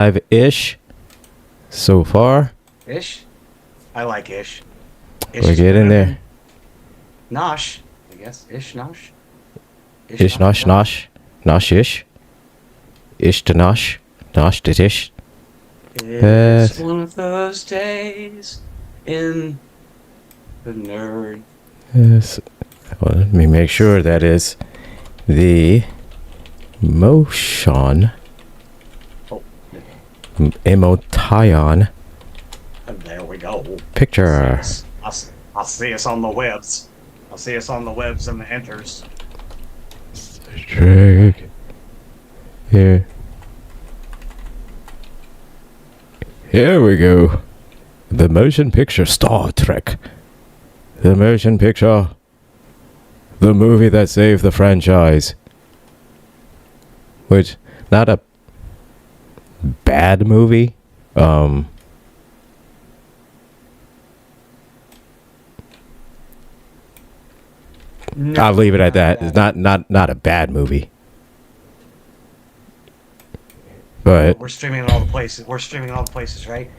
Live-ish so far. Ish? I like ish. Ish We're is getting better there. than Nosh, I guess. Ish, nosh? Ish, nosh, nosh. Nosh-ish. Ish to nosh. Nosh to tish. It's one of those days in the nerd. Yes. Well, let me make sure that is the motion. Oh, Emotion and there we go. picture. I'll see us on the webs. I'll see us on the webs and the enters. Drake. Here. Here we go. The motion picture Star Trek. The motion picture. The movie that saved the franchise. Which, not a bad movie. I'll leave it at that. It's not a bad movie. But we're streaming in all the places. We're streaming in all the places, right?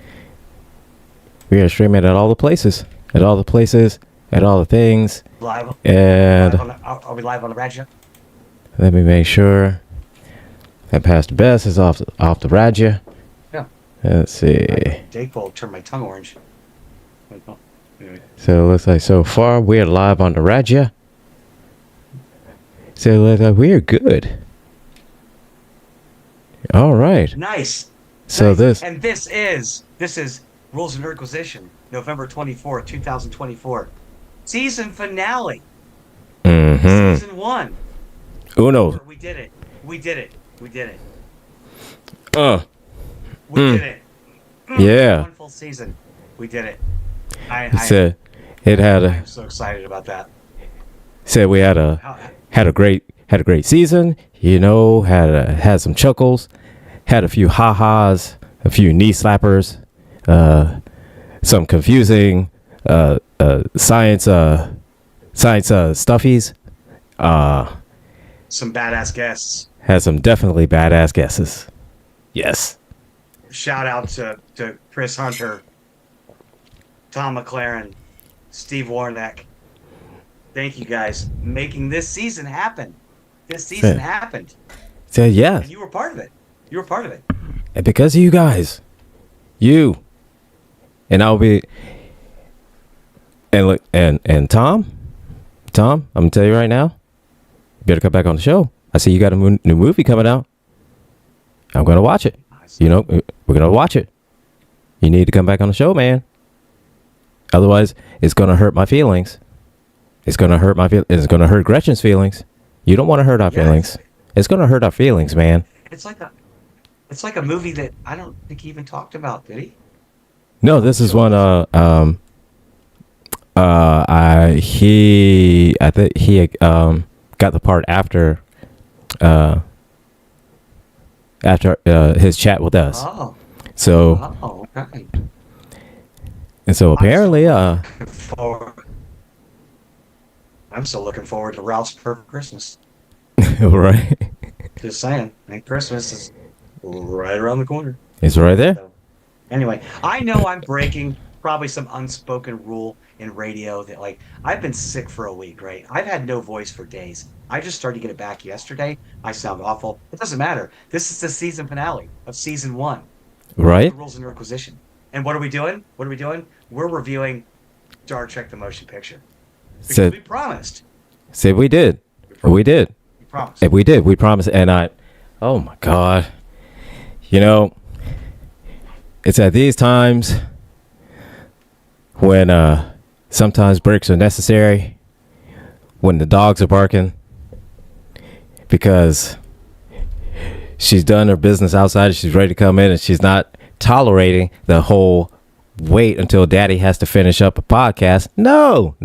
we are streaming at all the places. At all the places. At all the things. Live. And Are we live on the radio? let me make sure that Pastor Best is off the radio. Yeah. Let's see. Jake will turn my tongue orange. Anyway. So it looks like so far we're live on the radio. So it looks like we're good. All right. Nice. So nice. this This is Rules of Nerdquisition, November 24th, 2024. Season finale. Mm-hmm. Season 1. Uno. We did it. We did it. We did it. We did it. Yeah. One full season. We did it. I'm so excited about that. Said we had a great season. You know, had some chuckles, had a few ha-has, a few knee slappers, some confusing science stuffies. Some badass guests. Had some definitely badass guesses. Yes. Shout out to Chris Hunter, Tom McLaren, Steve Warnock. Thank you guys making this season happen. This season happened. So yeah. And you were part of it. You were part of it. And because of you guys. You. And I'll be and look and Tom, I'm gonna tell you right now, you better come back on the show. I see you got a new movie coming out. I'm gonna watch it. You know, we're gonna watch it. You need to come back on the show, man. Otherwise, it's gonna hurt my feelings. It's gonna hurt it's gonna hurt Gretchen's feelings. You don't want to hurt our feelings. It's gonna hurt our feelings, man. It's like a movie that I don't think he even talked about, did he? No, this is one. I think he got the part after his chat with us. Oh. So. Oh, okay. And so apparently, I'm still looking forward to Ralph's Perfect Christmas. Right. Just saying, and Christmas is right around the corner. It's right there. So, anyway, I know I'm breaking probably some unspoken rule in radio that, like, I've been sick for a week, right? I've had no voice for days. I just started to get it back yesterday. I sound awful. It doesn't matter. This is the season finale of season 1. Right. The Rules of Nerdquisition. And what are we doing? We're reviewing Star Trek: The Motion Picture. Because we promised. Said we did. We did. We promised. We did. We promised. And oh my God. You know, it's at these times when sometimes breaks are necessary, when the dogs are barking, because she's done her business outside, she's ready to come in, and she's not tolerating the whole wait until daddy has to finish up a podcast. No.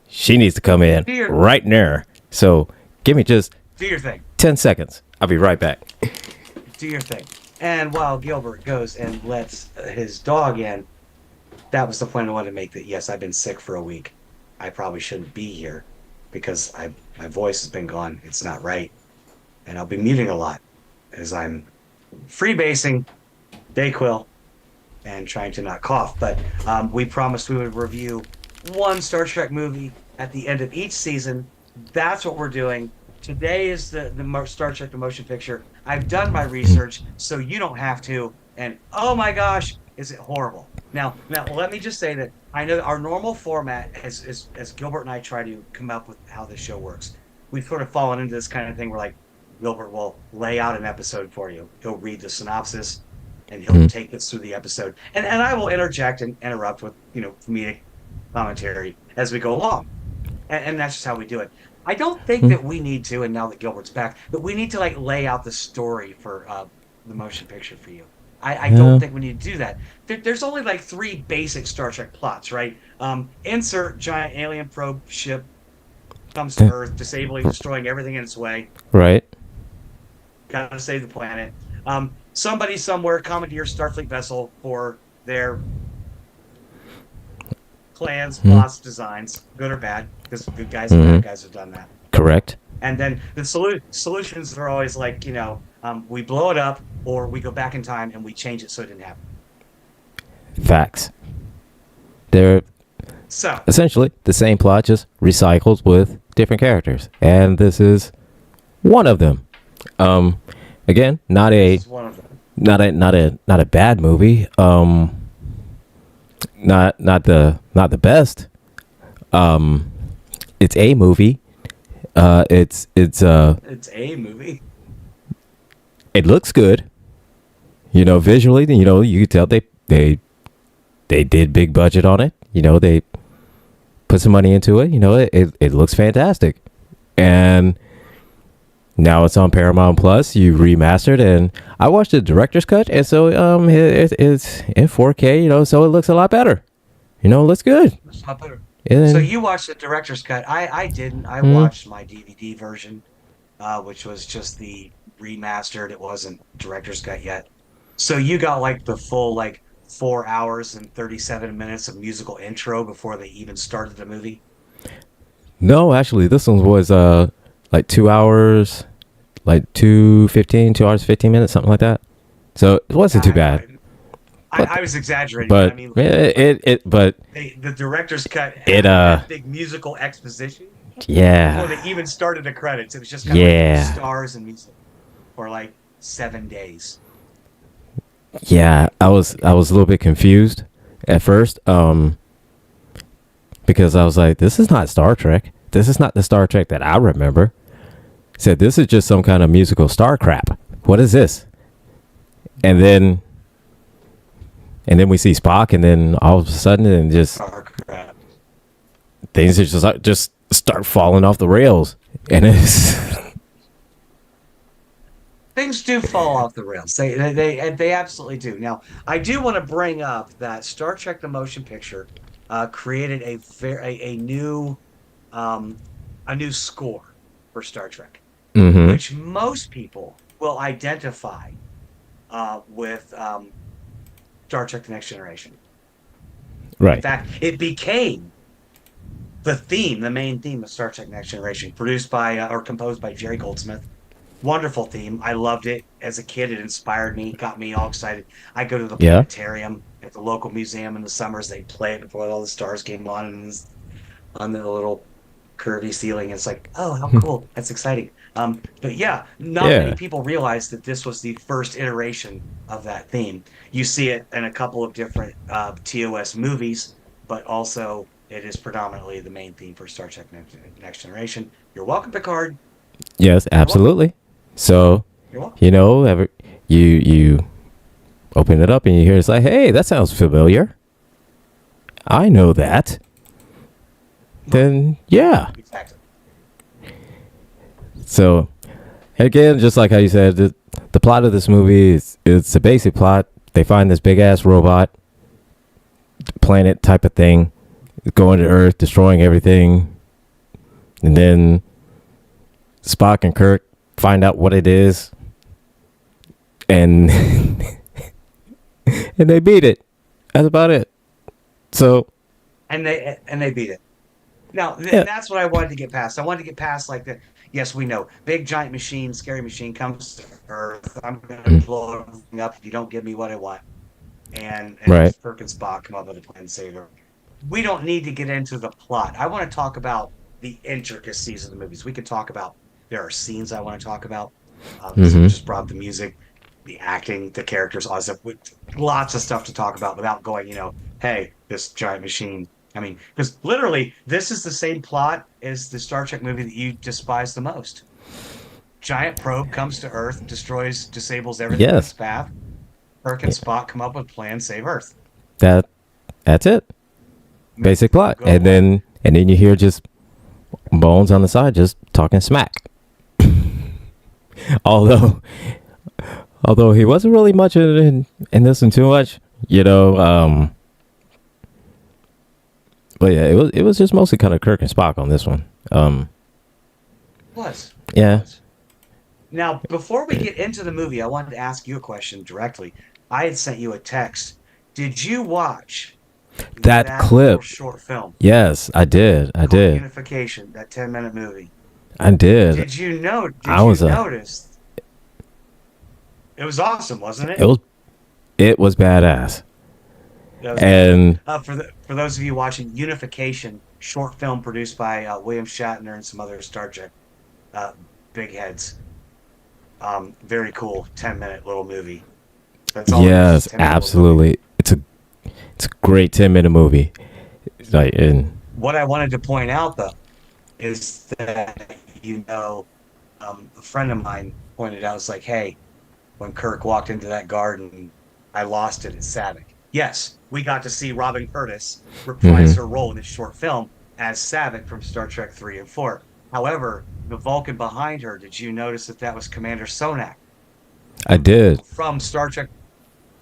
She needs to come in right now. So give me just do your thing. 10 seconds. I'll be right back. Do your thing. And while Gilbert goes and lets his dog in, that was the point I wanted to make, that yes, I've been sick for a week. I probably shouldn't be here because my voice has been gone. It's not right. And I'll be muting a lot as I'm freebasing, Dayquil, and trying to not cough. But we promised we would review one Star Trek movie at the end of each season. That's what we're doing. Today is the Star Trek the motion picture. I've done my research, so you don't have to. And oh my gosh, is it horrible? Now let me just say that I know our normal format, as Gilbert and I try to come up with how this show works, we've sort of fallen into this kind of thing where like Gilbert will lay out an episode for you. He'll read the synopsis and he'll Mhm. take us through the episode. And I will interject and interrupt with, comedic commentary as we go along. And that's just how we do it. I don't think Mhm. that we need to, and now that Gilbert's back, that we need to like lay out the story for the motion picture for you. I don't Yeah. think we need to do that. There's only like three basic Star Trek plots, right? Insert giant alien probe ship comes to Earth, disabling, destroying everything in its way. Right. Gotta save the planet. Somebody somewhere commandeers Starfleet vessel for their clan's Mhm. boss designs, good or bad, because good guys and Hmm. bad guys have done that. Correct. And then the solutions are always like, we blow it up or we go back in time and we change it so it didn't happen. Facts. They're So essentially the same plot, just recycled with different characters, and this is one of them. Um, Again, not this a is one of them. not a bad movie. Not the best. It's a movie. It's a movie. It looks good. Visually, you can tell they did big budget on it. They put some money into it. It looks fantastic. And now it's on Paramount Plus. You remastered, and I watched the director's cut, and so it's in 4K. So it looks a lot better. It looks good. It's not better. So And, you watched the director's cut. I didn't. I mm, watched my DVD version, which was just the remastered. It wasn't director's cut yet. So you got like the full like 4 hours and 37 minutes of musical intro before they even started the movie. no, actually, this one was like 2 hours, like 2 hours 15 minutes, something like that. So it wasn't too I, bad. But I was exaggerating, but I but mean, but the director's cut it had that big musical exposition before yeah, they even started the credits. It was just kind of like yeah, stars and music for like 7 days. yeah. I was a little bit confused at first, because I was like, this is not Star Trek. This is not the Star Trek that I remember. Said this is just some kind of musical star crap. What is this? And then we see Spock, and then all of a sudden, and just Star crap. things are just start falling off the rails, and it's Things do fall off the rails. They absolutely do. Now, I do want to bring up that Star Trek: The Motion Picture created um, a new score for Star Trek, mm-hmm. which most people will identify with Star Trek: The Next Generation. In Right. fact, it became the main theme of Star Trek: Next Generation, produced by or composed by Jerry Goldsmith. Wonderful theme. I loved it as a kid. It inspired me, got me all excited. I go to the Yeah. planetarium at the local museum in the summers. They play it before all the stars came on, and it's on the little curvy ceiling. It's like, oh, how cool! That's exciting. But yeah, not many Yeah. people realize that this was the first iteration of that theme. You see it in a couple of different TOS movies, but also it is predominantly the main theme for Star Trek Next Generation. You're welcome, Picard. Yes, You're welcome. absolutely. So You're welcome. you open it up and you hear it's like, hey, that sounds familiar. I know that. Then yeah. Exactly. So again, just like how you said, the plot of this movie is it's a basic plot. They find this big ass robot planet type of thing going to Earth, destroying everything, and then Spock and Kirk find out what it is, and and they beat it. That's about it. So And they beat it. Now yeah. that's what I wanted to get past. I wanted to get past like the Yes, we know. Big giant machine, scary machine comes to Earth. I'm going to Mm. blow everything up if you don't give me what I want. And Right. Kirk and Spock come up with a plan to save her. We don't need to get into the plot. I want to talk about the intricacies of the movies. We could talk about there are scenes I want to talk about because we Mm-hmm. just brought up the music, the acting, the characters, all that stuff. Lots of stuff to talk about without going, hey, this giant machine. I mean, because literally, this is the same plot as the Star Trek movie that you despise the most. Giant probe comes to Earth, destroys, disables everything in its Yes. path. Kirk and Yeah. Spock come up with a plan, save Earth. That that's it. Make the Basic probe plot. go away. And then you hear just Bones on the side just talking smack. although although he wasn't really much in this and too much, you know. But yeah, it was just mostly kind of Kirk and Spock on this one. Was. Yeah, Was. Now, before we get into the movie, I wanted to ask you a question directly. I had sent you a text. Did you watch that that little clip. short film Yes, I did. I called did. Unification, that 10-minute movie? I did. Did I you was notice? It was awesome, wasn't it it? was it was badass. That was good. And For those of you watching, Unification, short film produced by William Shatner and some other Star Trek uh, big heads. Very cool, 10-minute little movie. That's all it is, just yes, 10-minute little movie. absolutely. It's a great 10-minute movie. Like and What I wanted to point out though is that a friend of mine pointed out, it's like, hey, when Kirk walked into that garden, I lost it at Savick. Yes, we got to see Robin Curtis reprise mhm. her role in this short film as Savick from Star Trek 3 and 4. However, the Vulcan behind her, did you notice that that was Commander Sonak I did. from Star Trek?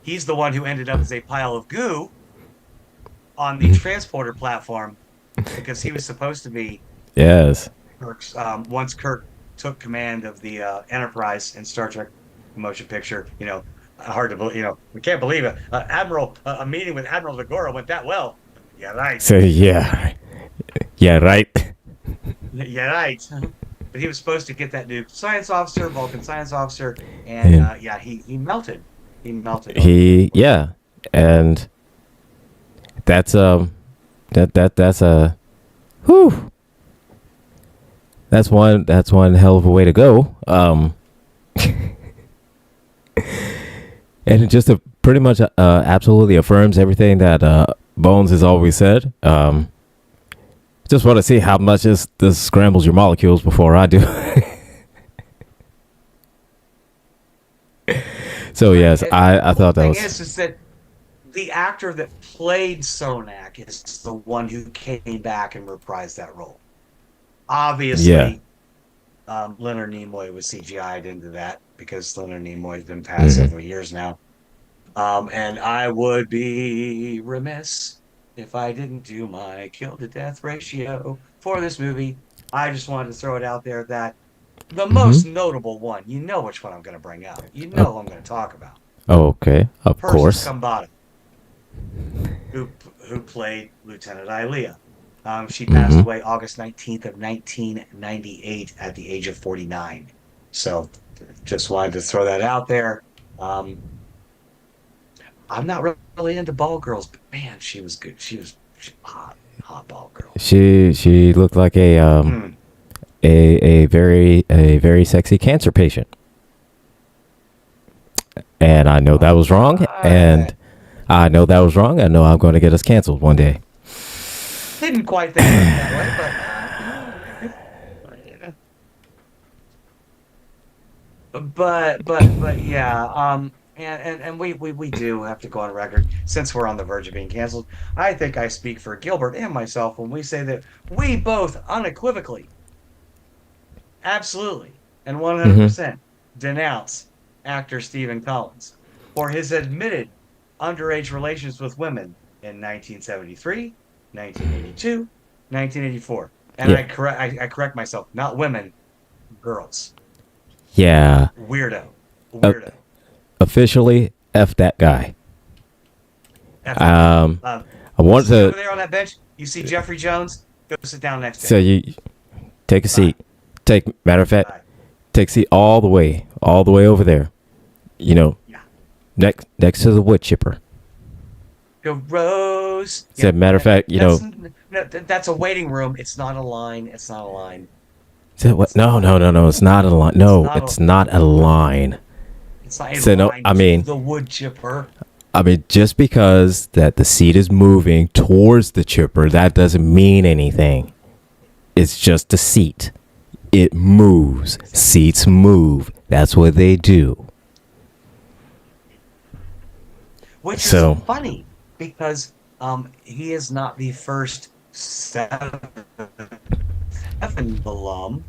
He's the one who ended up as a pile of goo on the Mhm. transporter platform because he was supposed to be Yes. Kirk's. Once Kirk took command of the Enterprise in Star Trek motion picture, hard to believe, we can't believe it. A meeting with Admiral Dagora went that well. Yeah, right. So yeah. Yeah, right. Yeah, right. But he was supposed to get that new science officer, Vulcan science officer, and And yeah, he melted. He melted on the he transport. yeah. And that's that's a whew. That's one hell of a way to go. And it just pretty much absolutely affirms everything that Bones has always said. Just want to see how much this scrambles your molecules before I do. So But yes, I the whole thought that thing was is that the actor that played Sonak is the one who came back and reprised that role. yeah. Obviously, Leonard Nimoy was CGI'd into that because Leonard Nimoy's been passed Hmm. several years now. And I would be remiss if I didn't do my kill to death ratio for this movie. I just wanted to throw it out there that the Hmm. most notable one, you know which one I'm going to bring up. You Uh, know who I'm going to talk about. okay, of Persis course. Khambatta, who who played Lieutenant Ilea. She passed Hmm. away August 19th of 1998 at the age of 49. So just wanted to throw that out there. Um, I'm not really into ball girls, but man, she was good. She hot, hot ball girl. She looked like Mm. a very sexy cancer patient, and I know that was wrong, I and I know that was wrong. I know I'm going to get us canceled one day. didn't quite think of it that way, but yeah. And we do have to go on record since we're on the verge of being canceled. I think I speak for Gilbert and myself when we say that we both unequivocally, absolutely, and Hmm. 100% denounce actor Stephen Collins for his admitted underage relations with women in 1973, 1982, 1984. And Yeah, I correct myself, not women, girls. yeah. Weirdo. Uh, Weirdo. Officially, f that guy. F that guy. Um, I wanted See over to. there on that bench? You see Jeffrey Jones? Go sit down next to So him. you take a Bye. seat. Matter of fact, Right. take seat all the way over there. You know, Yeah. next to the wood chipper. Go Rose. Yeah. Said matter of fact, That's a waiting room. It's not a line. It's not a line. said what? It's not. No, it's not a line. It's No, not a. it's not a line. It's not a So no, line to the wood chipper. just because that the seat is moving towards the chipper, that doesn't mean anything. It's just a seat. It moves. Seats move. That's what they do. Which So- is funny because he is not the first seven alum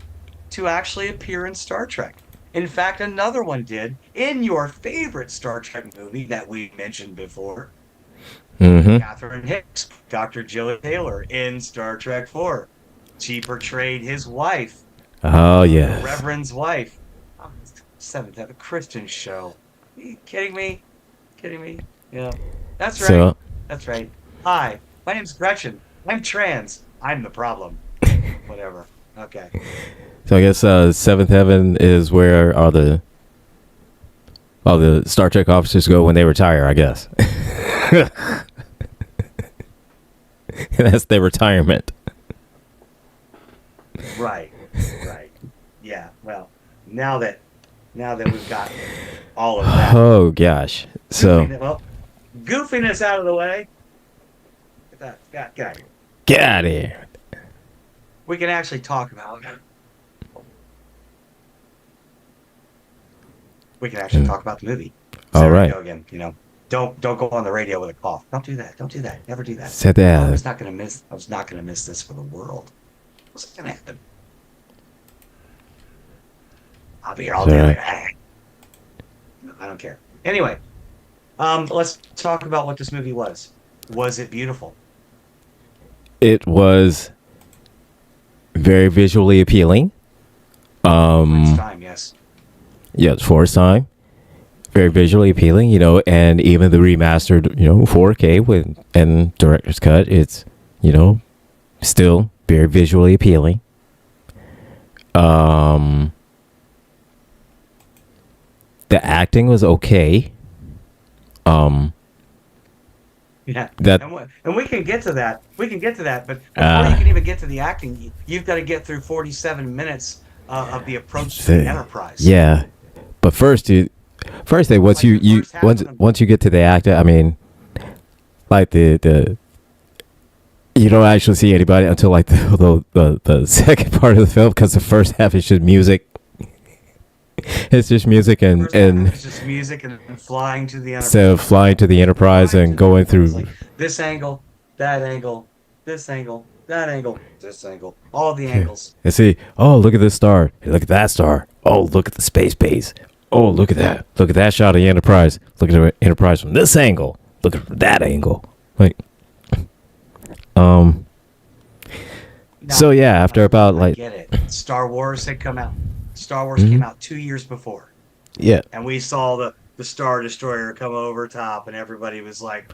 to actually appear in Star Trek. In fact, another one did in your favorite Star Trek movie that we mentioned before. Mm-hmm. Catherine Hicks, Dr. Jill Taylor in Star Trek 4. She portrayed his wife, Oh the yes. Reverend's wife. Oh, Seventh Heaven Christian show. Are you kidding me? Kidding me? Yeah. That's right. So That's right. Hi, my name's Gretchen. I'm trans. I'm the problem. Whatever. Okay. I guess Seventh Heaven is where all the Star Trek officers go when they retire. I guess that's their retirement. Right. Right. Yeah. Well, now that we've got all of that. Oh gosh. So Goofiness out of the way. Get that. Get out of here. get out of here. We can actually talk about it. We can actually talk about the movie. All There we right. go again. Don't go on the radio with a cough. Don't do that. Don't do that. Never do that. Said I was that. not gonna miss this for the world. What's gonna happen? I'll be here all Sorry. day. I don't care. Anyway, let's talk about what this movie was. Was it beautiful? It was very visually appealing. It's time, yes. Yeah, it's for its time. Very visually appealing, and even the remastered, 4K and director's cut, it's, still very visually appealing. The acting was okay. Yeah. That And we can get to that. We can get to that. But before you can even get to the acting, you've got to get through 47 minutes of the approach to the Enterprise. yeah, but once you get to the actor, I mean, like the you don't actually see anybody until like the second part of the film, because the first half is just music. It's just music and It's just music and flying to the Enterprise. instead of flying to the Enterprise and going through. Like this angle, that angle, this angle, that angle, this angle, all the angles. And see, oh, look at this star. Look at that star. Oh, look at the space base. Oh, look at that. Look at that shot of the Enterprise. Look at the Enterprise from this angle. Look at that angle. Like, Now, so yeah, after about I like, get it. Star Wars had come out. Star Wars Mm-hmm. came out 2 years before, yeah. and we saw the Star Destroyer come over top, and everybody was like,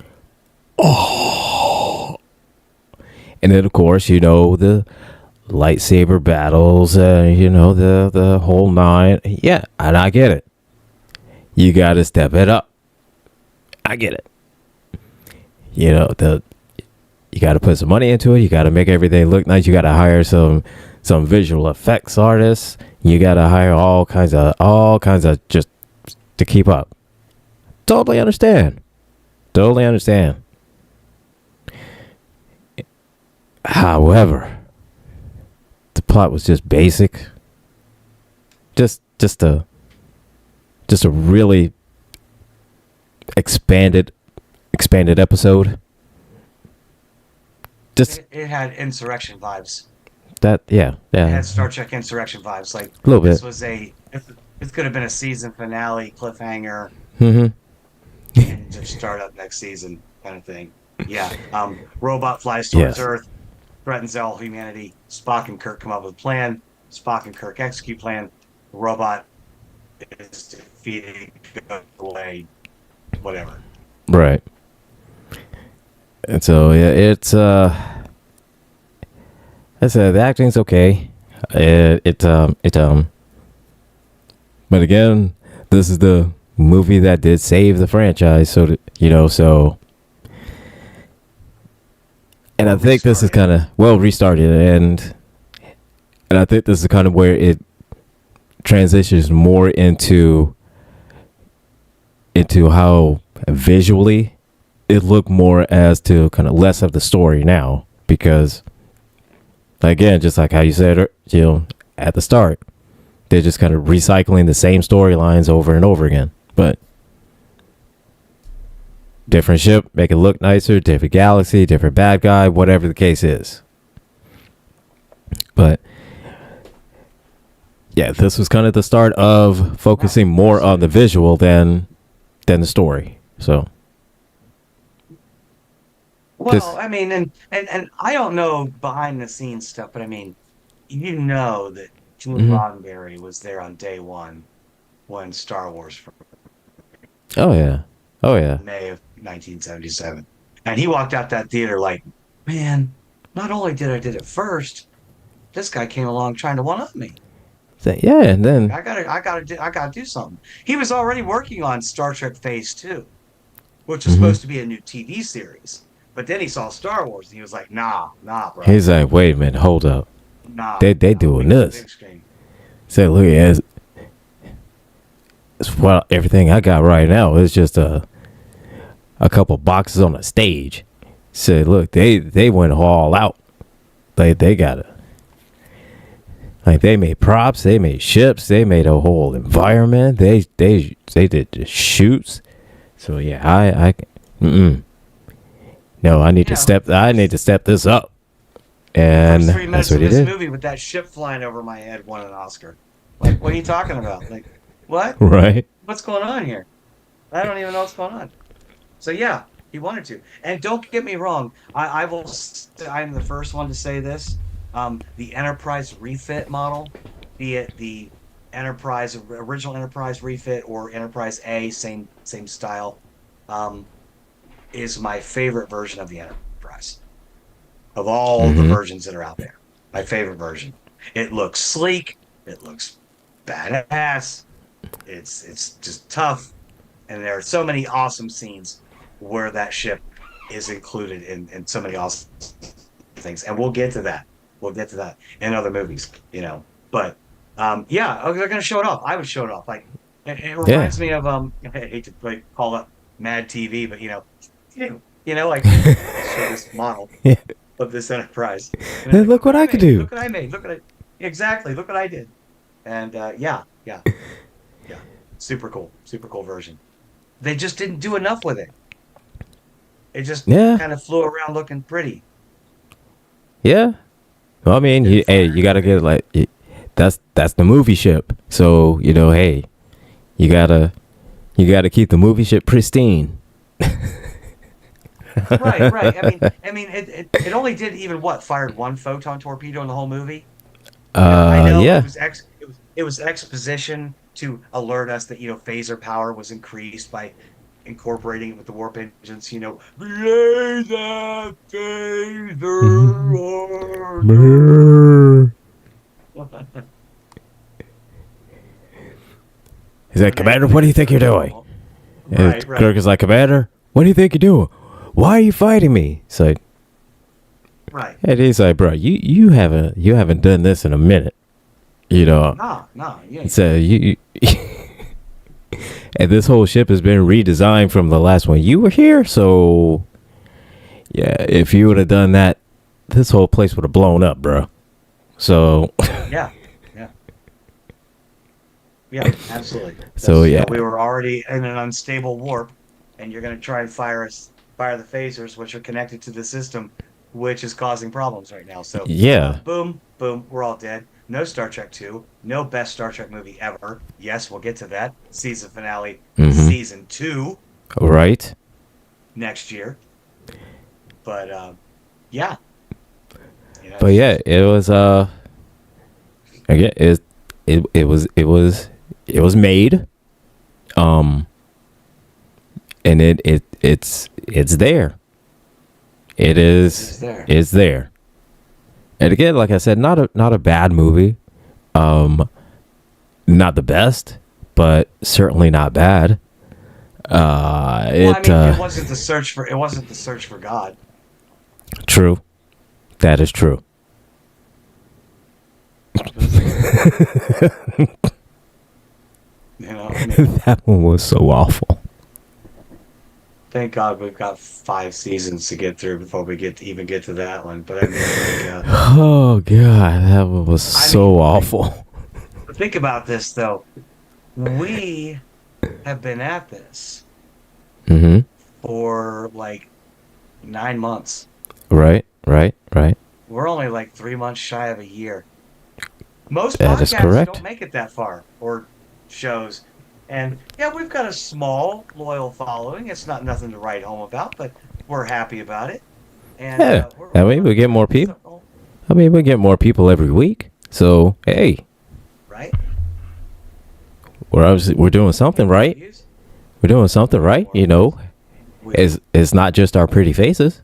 And then, of course, the lightsaber battles, the whole nine. Yeah, and I get it. You got to step it up. I get it. You got to put some money into it. You got to make everything look nice. You got to hire some visual effects artists. You got to hire all kinds of just to keep up. Totally understand. However, the plot was just basic. Just a really expanded episode. Just it had insurrection vibes. that, yeah. It had Star Trek insurrection vibes. Like A little this bit. was this could have been a season finale cliffhanger. Mm-hmm. And just start up next season kind of thing. Yeah. Robot flies towards Yes. Earth, threatens all humanity. Spock and Kirk come up with a plan. Spock and Kirk execute plan. The robot is defeated, goes away, whatever. Right. And so yeah, it's I said the acting's okay. But again, this is the movie that did save the franchise. So and I think this is kind of restarted, and I think this is kind of where it transitions more into how visually it looked more as to kind of less of the story now, because again, just like how you said, at the start, they're just kind of recycling the same storylines over and over again, but different ship, make it look nicer, different galaxy, different bad guy, whatever the case is. But yeah, this was kind of the start of focusing more on the visual than the story. So, well, I mean, and I don't know behind the scenes stuff, but I mean, that Gene Roddenberry was there on day one when Star Wars oh yeah, May of 1977, and he walked out that theater like, man, not only did I did it first, this guy came along trying to one up me. Yeah, and then I gotta do something. He was already working on Star Trek Phase 2, which was supposed to be a new TV series. But then he saw Star Wars and he was like, nah, bro. He's like, wait a minute, hold up. Nah. They doing this. Say, look, it's well, everything I got right now is just a couple boxes on a stage. Said, look, they went all out. They got it. Like, they made props, they made ships, they made a whole environment. They did the shoots. So yeah, no, I need to step this up. And the first 3 minutes that's what of he this did. movie with that ship flying over my head won an Oscar. Like, what are you talking about? Like, what? Right. What's going on here? I don't even know what's going on. So yeah, he wanted to. And don't get me wrong, I'm the first one to say this. The Enterprise refit model, be it the original Enterprise refit or Enterprise A, same style, is my favorite version of the Enterprise. Of all the versions that are out there, my favorite version. It looks sleek. It looks badass. It's just tough, and there are so many awesome scenes where that ship is included in so many awesome things, and we'll get to that. We'll get to that in other movies, But yeah, they're gonna show it off. I would show it off. Like it reminds me of I hate to call it Mad TV, but like show this model of this Enterprise. Hey, look what I could do. Look what I made. Look what I did. And yeah, super cool version. They just didn't do enough with it. It just kind of flew around looking pretty. Yeah. Well, I mean, you gotta get that's the movie ship. So hey, you gotta keep the movie ship pristine. Right. I mean, it only did even fired one photon torpedo in the whole movie. I know yeah. It was exposition to alert us that phaser power was increased by incorporating it with the warp engines. Blaze that phaser. He's like, Commander, what do you think you're doing? Right. Kirk is like, Commander, what do you think you're doing? Why are you fighting me? It's like, right. And he's like, bro, you haven't done this in a minute. No. Yeah. So you and this whole ship has been redesigned from the last one you were here. So yeah, if you would have done that, this whole place would have blown up, bro. So yeah, absolutely. So yeah, we were already in an unstable warp, and you're going to try and fire the phasers, which are connected to the system, which is causing problems right now. So yeah, boom, we're all dead. No Star Trek 2, no best Star Trek movie ever. Yes, we'll get to that. Season finale, season 2. Right. Next year. But yeah. But yeah, it was again, it was made, and it's there. It's there. And again, like I said, not a bad movie. Um, Not the best, but certainly not bad. Well, I It mean, it wasn't the search for God. True. That is true. I mean, That one was so awful. thank God we've got 5 seasons to get through before we even get to that one. But I mean, like, Oh god, that one was I mean, so like, awful. think about this though. We have been at this Mm-hmm. for like 9 months. Right, right, right. We're only like 3 months shy of a year. Most That is podcasts don't correct. make it that far, or shows. And yeah, we've got a small, loyal following. It's not nothing to write home about, but we're happy about it. And Yeah. I we're mean, we looking get to more people. start, I mean, we get more people every week. So hey, right? we're doing something Get more right. views, We're doing something right. more views. We, It's not just our pretty faces.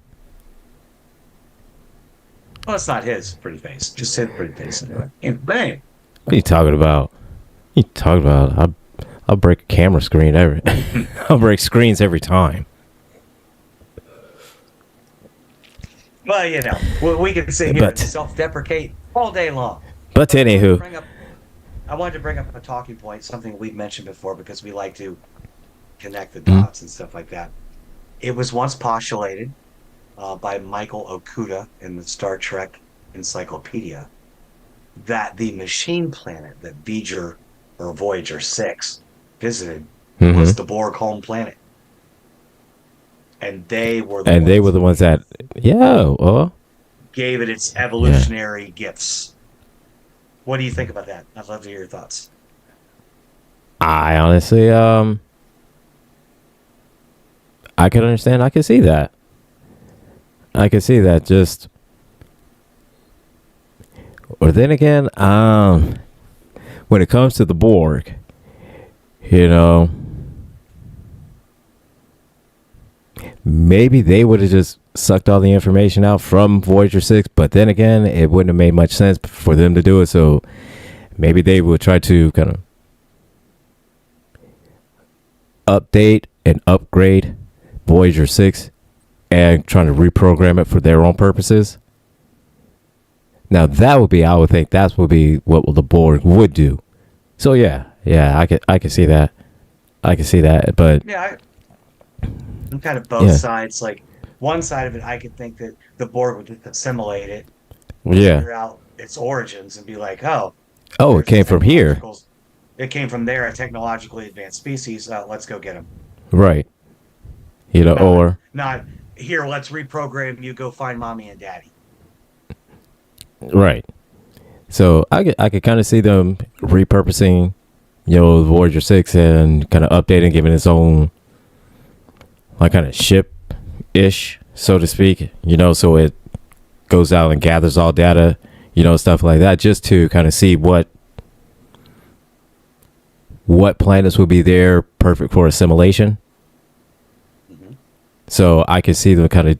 well, it's not his pretty face, just his pretty face. And bang. What are you talking about? What are you talking about? I'll break a camera screen every. I'll break screens every time. Well, we can sit here and But self-deprecate all day long. but But anywho, I wanted to bring up a talking point, something we've mentioned before, because we like to connect the mm, dots and stuff like that. It was once postulated by Michael Okuda in the Star Trek Encyclopedia that the machine planet that Voyager 6 visited mm-hmm. was the Borg home planet. And they were the And they were ones the who ones that, yeah, well, gave it its yeah. evolutionary gifts. What do you think about that? I'd love to hear your thoughts. I honestly, I can understand. I can see that. I can see that. Just, or then again, when it comes to the Borg, you know, maybe they would have just sucked all the information out from Voyager 6, but then again, it wouldn't have made much sense for them to do it. So maybe they would try to kind of update and upgrade Voyager 6 and trying to reprogram it for their own purposes. Now that would be, I would think that would be what the Borg would do. So yeah, I could see that. I can see that, but Yeah, I'm kind of both yeah, sides. Like one side of it, I could think that the Borg would just assimilate it, yeah. figure out its origins, and be like, "Oh, Oh, it there's a came from here, technological. It came from there, a technologically advanced species. Let's go get them." right? You know, Not, or not here. Let's reprogram you. Go find mommy and daddy. right. So I could kind of see them repurposing, Voyager 6 and kind of updating, giving its own like kind of ship ish, so to speak. So it goes out and gathers all data, stuff like that, just to kind of see what planets would be there perfect for assimilation. Hmm. So I could see them kind of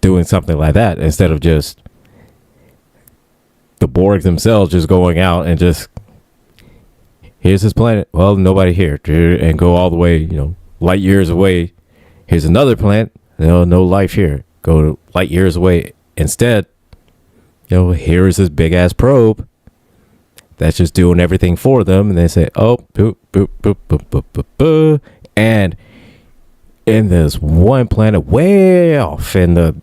doing something like that instead of just the Borg themselves just going out and just, here's this planet. Well, nobody here, and go all the way, light years away. Here's another planet. No life here. Go light years away. Instead, here is this big ass probe that's just doing everything for them, and they say, oh, boop, boop, boop, boop, boop, boop, boop. And in this one planet way off in the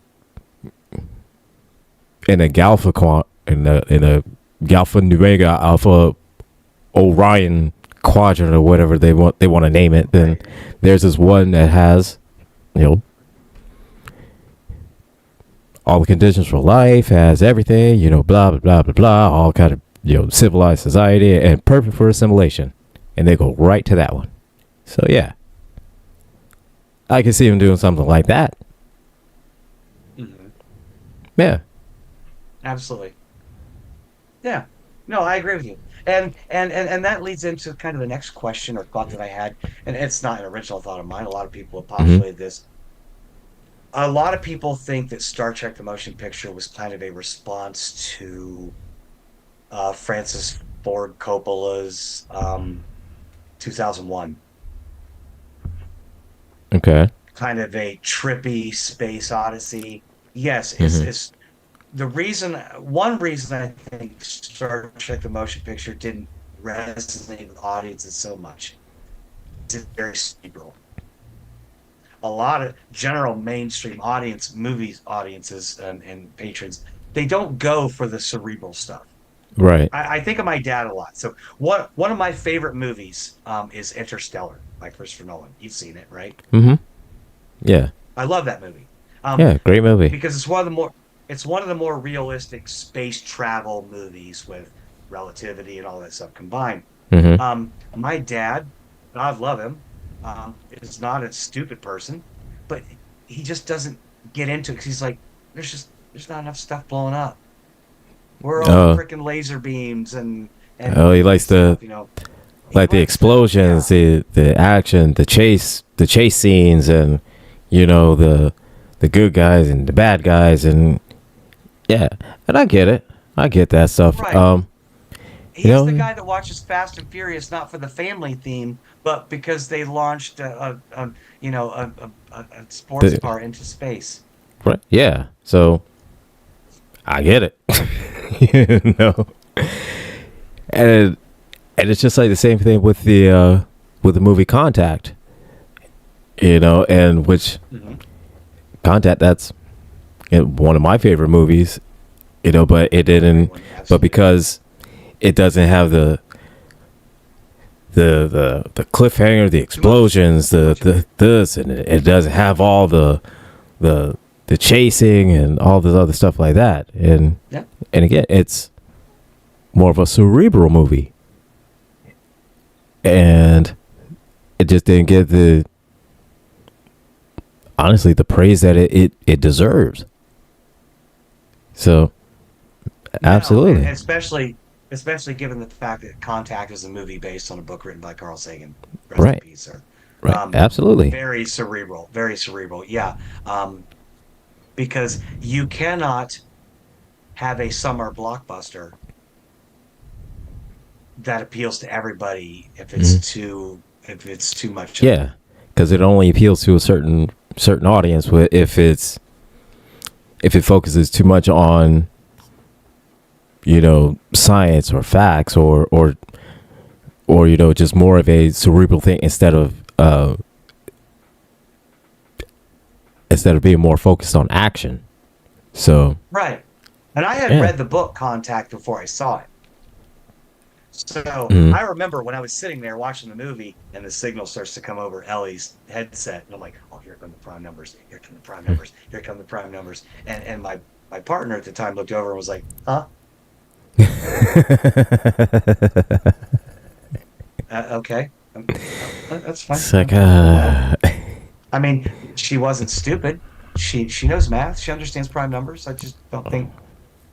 in the Galpha Nuega Alpha Orion quadrant or whatever they want to name it, then Right. there's this one that has, all the conditions for life, has everything, blah blah blah blah blah, all kind of civilized society and perfect for assimilation, and they go right to that one. So yeah, I can see them doing something like that. Hmm. Yeah. Absolutely. Yeah. No, I agree with you. And that leads into kind of the next question or thought that I had, and it's not an original thought of mine. A lot of people have Hmm. postulated this. A lot of people think that Star Trek: The Motion Picture was kind of a response to Francis Ford Coppola's 2001, Okay. kind of a trippy space odyssey. Yes, Mm-hmm. it's the reason. One reason I think Star Trek: The Motion Picture didn't resonate with audiences so much. It's very cerebral. A lot of general mainstream movies audiences and patrons, they don't go for the cerebral stuff. Right. I think of my dad a lot. So one of my favorite movies is Interstellar by Christopher Nolan. You've seen it, right? Mm-hmm. Yeah. I love that movie. Yeah. Great movie. Because it's one of the more realistic space travel movies with relativity and all that stuff combined. Mm-hmm. My dad, God love him, is not a stupid person, but he just doesn't get into it because he's like, there's not enough stuff blowing up. Where are all the Oh. freaking laser beams Oh, he and likes stuff, you know? He the likes that. explosions, Yeah. the action, the chase scenes, and the good guys and the bad guys, and yeah, and I get it. I get that stuff. Right. You He's the know, guy that watches Fast and Furious not for the family theme, but because they launched a sports the car into space. right, yeah. So I get it. you know, and and it's just like the same thing with the movie Contact. And which Hmm. Contact, that's one of my favorite movies. But it Another great didn't. one, But absolutely. because it doesn't have the cliffhanger, the Too much, explosions, too much of the it. this, and it doesn't have all the the chasing and all this other stuff like that. Yeah. And again, it's more of a cerebral movie, and it just didn't get the honestly the praise that it deserves. So No, and absolutely, especially given the fact that Contact is a movie based on a book written by Carl Sagan. Rest in right, peace, sir. right, absolutely. Very cerebral, very cerebral. Yeah. Because you cannot have a summer blockbuster that appeals to everybody Mhm. if it's too much of it. Yeah, because it only appeals to a certain audience. If it focuses too much on science or facts or just more of a cerebral thing instead of being more focused on action. So Right. And I had yeah. read the book Contact before I saw it. So Mhm. I remember when I was sitting there watching the movie and the signal starts to come over Ellie's headset, and I'm like, "Oh, here come the prime numbers! Here come the prime numbers! Here come the prime numbers!" And my partner at the time looked over and was like, "Huh? Okay, that's fine. It's like Go ahead." I mean, she wasn't stupid. She knows math. She understands prime numbers. I just don't think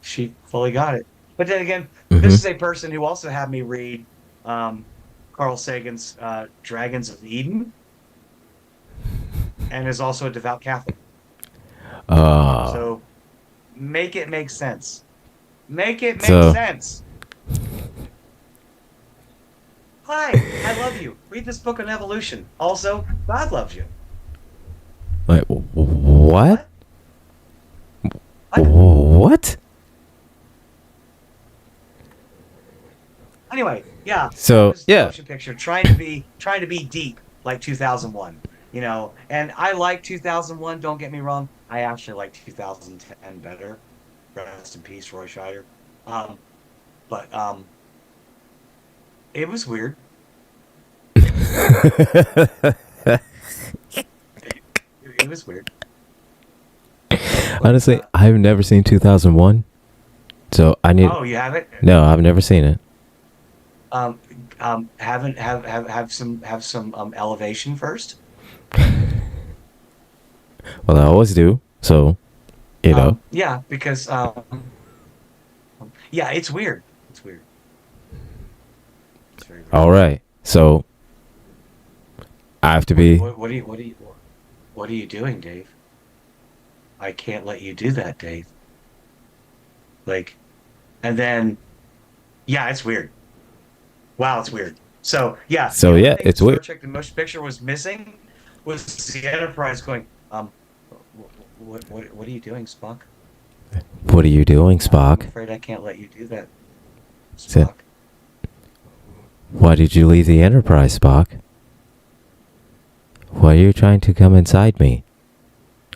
she fully got it. But then again, this mhm. is a person who also had me read um, Carl Sagan's Dragons of Eden and is also a devout Catholic. uh So make it make sense. Make it make so sense. Hi, I love you. Read this book on evolution. Also, God loves you. like what What? What? what Anyway, yeah, that so was the yeah. motion picture trying to be deep like 2001, And I like 2001, don't get me wrong. I actually like 2010 better. Rest in peace, Roy Scheider. Um, but it was weird. It was weird. But Honestly, I've never seen 2001, so I need. oh, you have it? No, I've never seen it. Um, haven't have some elevation first. Well, I always do. So, you know. Yeah, because yeah, it's weird. It's weird. It's very, very All weird. right. So I have to What be. what what are you what are you what are you doing, Dave? I can't let you do that, Dave. Like, and then, yeah, it's weird. Wow, it's weird. So, yeah, the So only yeah, thing it's Star weird. Trek: The Motion Picture was missing was the Enterprise going, what are you doing, Spock? What are you doing, I'm Spock? afraid I can't let you do that, So, Spock. why did you leave the Enterprise, Spock? Why are you trying to come inside me?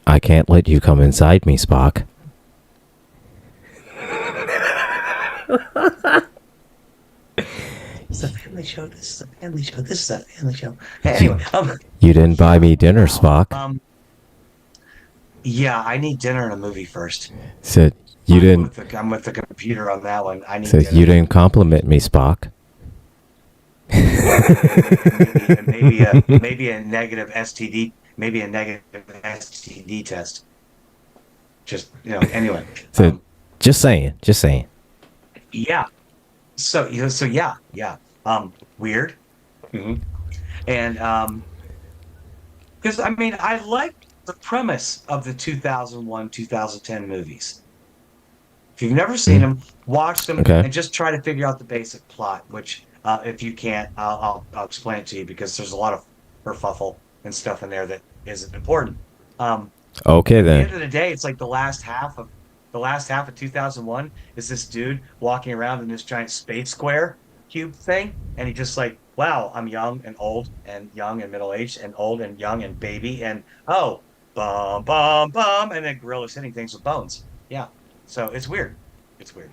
I can't let you come inside me, Spock. It's a family show. This is a family show. This is a family show. Hey, anyway, You didn't buy me dinner, wow. Spock. Yeah, I need dinner and a movie first. Said you didn't. I'm with the computer on that one. I need Said you dinner. didn't compliment me, Spock. Maybe a negative STD, maybe a negative STD test. Just anyway. Said, just saying, just saying. Yeah. So yeah. Weird. hmm And because I mean, I like the premise of the 2001, 2010 movies. If you've never seen them, watch them Okay. and just try to figure out the basic plot. Which, if you can't, I'll explain it to you because there's a lot of kerfuffle and stuff in there that isn't important. Um, Okay at the end then. of the day, it's like the last half of 2001 is this dude walking around in this giant space square cube thing, and he just like, wow, I'm young and old and young and middle aged and old and young and baby and oh, bum bum bum, and then gorillas hitting things with bones. Yeah, so it's weird. It's weird.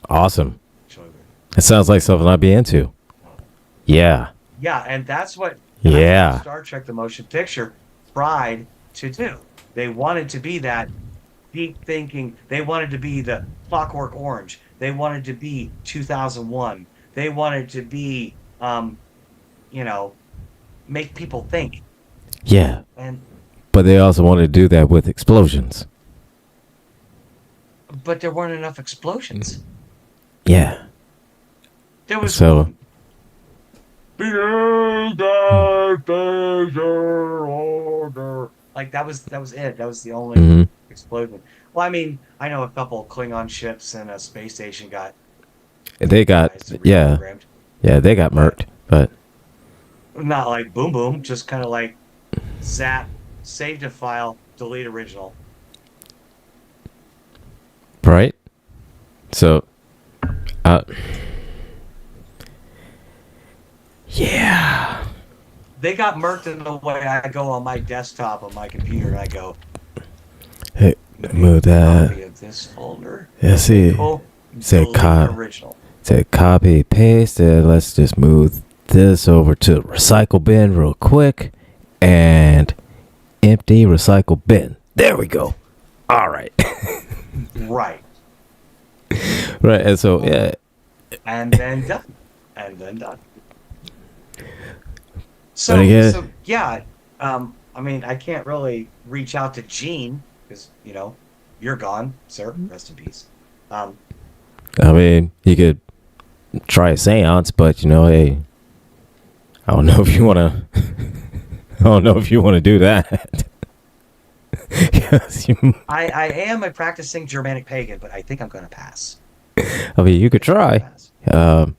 Awesome. It's really weird. It sounds like something I'd be into. Yeah. Yeah, and that's what Yeah. Star Trek: The Motion Picture tried to do. They wanted to be that deep thinking. They wanted to be the Clockwork Orange. They wanted to be 2001. They wanted to be, you know, make people think. Yeah. And But they also want to do that with explosions. but there weren't enough explosions. Yeah. There was So, like that was it. That was the only hmm explosion. Well, I mean, I know a couple Klingon ships and a space station got they got, weaponized and yeah. reprogrammed, Yeah, they got but murked. But, not like boom boom, just kind of like zap, save to file, delete original. right? So, uh, yeah. They got murked in the way I go on my desktop on my computer and I go, Hey, make move a that. copy of this folder. Yeah, Okay, see. cool. Say Delete original. Say copy, paste it. Let's just move this over to the recycle bin real quick. And empty recycle bin. There we go. All right. Right. Right. And so, yeah. And then done. And then done. So, But again, so yeah, I mean, I can't really reach out to Gene because, you're gone, sir. Rest in peace. Um, I mean, you could try a seance, but, hey, I don't know if you want to. I don't know if you want to do that. Yes, I am a practicing Germanic pagan, but I think I'm going to pass. I mean, you could try. Pass. I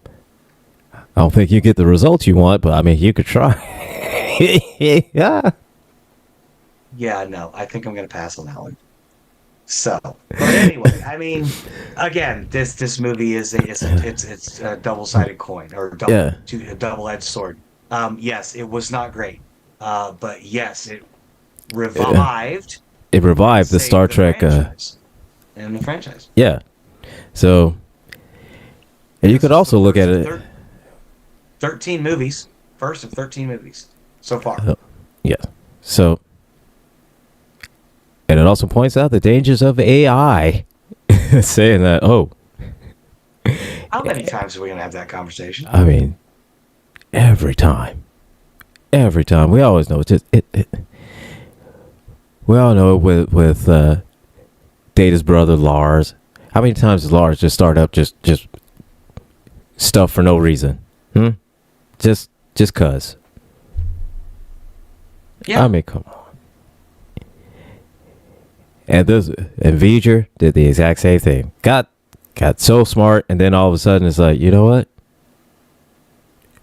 don't think you get the results you want, but I mean, you could try. Yeah. Yeah, no, I think I'm going to pass on that one. So, but anyway, I mean, again, this movie is it's a double-sided coin or Yeah. a double-edged sword. Yes, it was not great, but yes, it revived It revived the saved Star Trek. franchise and the franchise. Yeah. So, and you could also look at it. 13 movies, first of 13 movies so far. Yeah. So, and it also points out the dangers of AI. Saying that, How many times are we going to have that conversation? I mean, every time. Every time. We always know it's just, we all know it with Data's brother, Lars. How many times does Lars just start up just stuff for no reason? Just cuz. Yeah. I mean, come on. And V'ger did the exact same thing. Got so smart, and then all of a sudden it's like, you know what?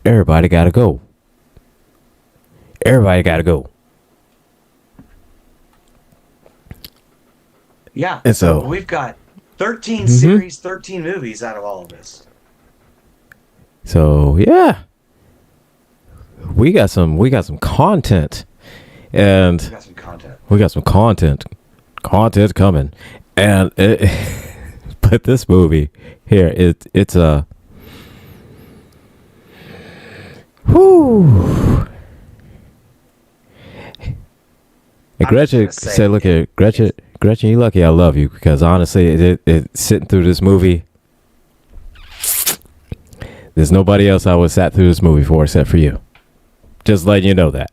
Everybody gotta go. Everybody gotta go. Yeah. And So so, we've got 13 series, 13 movies out of all of this. so yeah, we got some content, and We got some content. we got some content coming, and but this movie here, it's a whoo. And I'm just Gretchen gonna say said, "Look it, here, Gretchen. it's Gretchen, you lucky I love you, because honestly, it sitting through this movie. There's nobody else I would sat through this movie for except for you. Just letting you know that.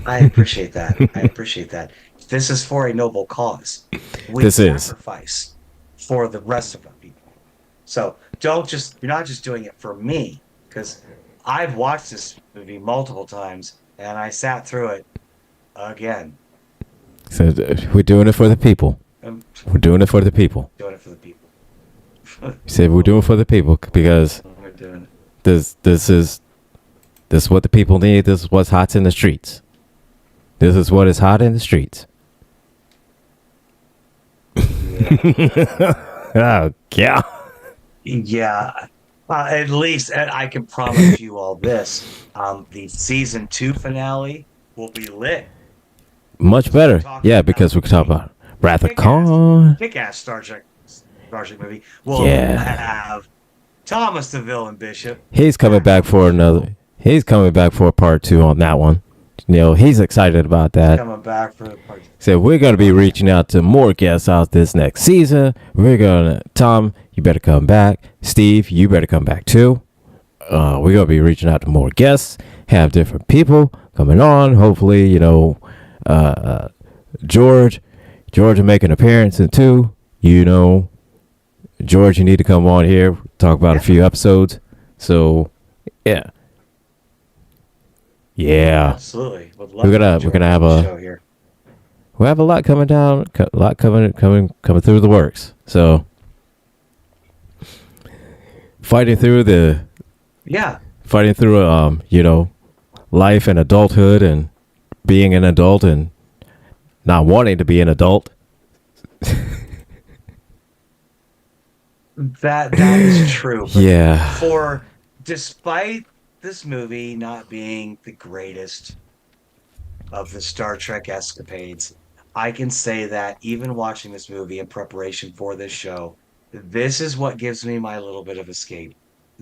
I appreciate that. I appreciate that. This is for a noble cause. We This is. sacrifice for the rest of the people. So you're not just doing it for me, because I've watched this movie multiple times and I sat through it again. So we're doing it for the people. I'm We're doing it for the people. doing it for the people. Said we're doing it for the people because We're doing it. this is what the people need. This is what's hot in the streets. This is what is hot in the streets. Oh yeah. Yeah. At least I can promise you all this. The season 2 finale will be lit. Much We're better. talking Yeah, about because we can talk about Wrath of kick-ass, Khan. kick-ass Star Trek movie. We'll Yeah. have Thomas the Villain Bishop. He's coming back for another. He's coming back for a part 2 on that one. You know, he's excited about that. Coming back for the part. So we're going to be reaching out to more guests out this next season. Tom, you better come back. Steve, you better come back too. We're going to be reaching out to more guests, have different people coming on. Hopefully, you know, George will make an appearance in 2. You know, George, you need to come on here, talk about a few episodes. So, yeah. Yeah. Absolutely. Would love We're to gonna- have we're gonna George have on the a- show here. We have a lot coming down, a lot coming through the works. So, fighting through Yeah. you know, life and adulthood and being an adult and not wanting to be an adult. That is true. But Yeah. Despite this movie not being the greatest of the Star Trek escapades, I can say that even watching this movie in preparation for this show, this is what gives me my little bit of escape.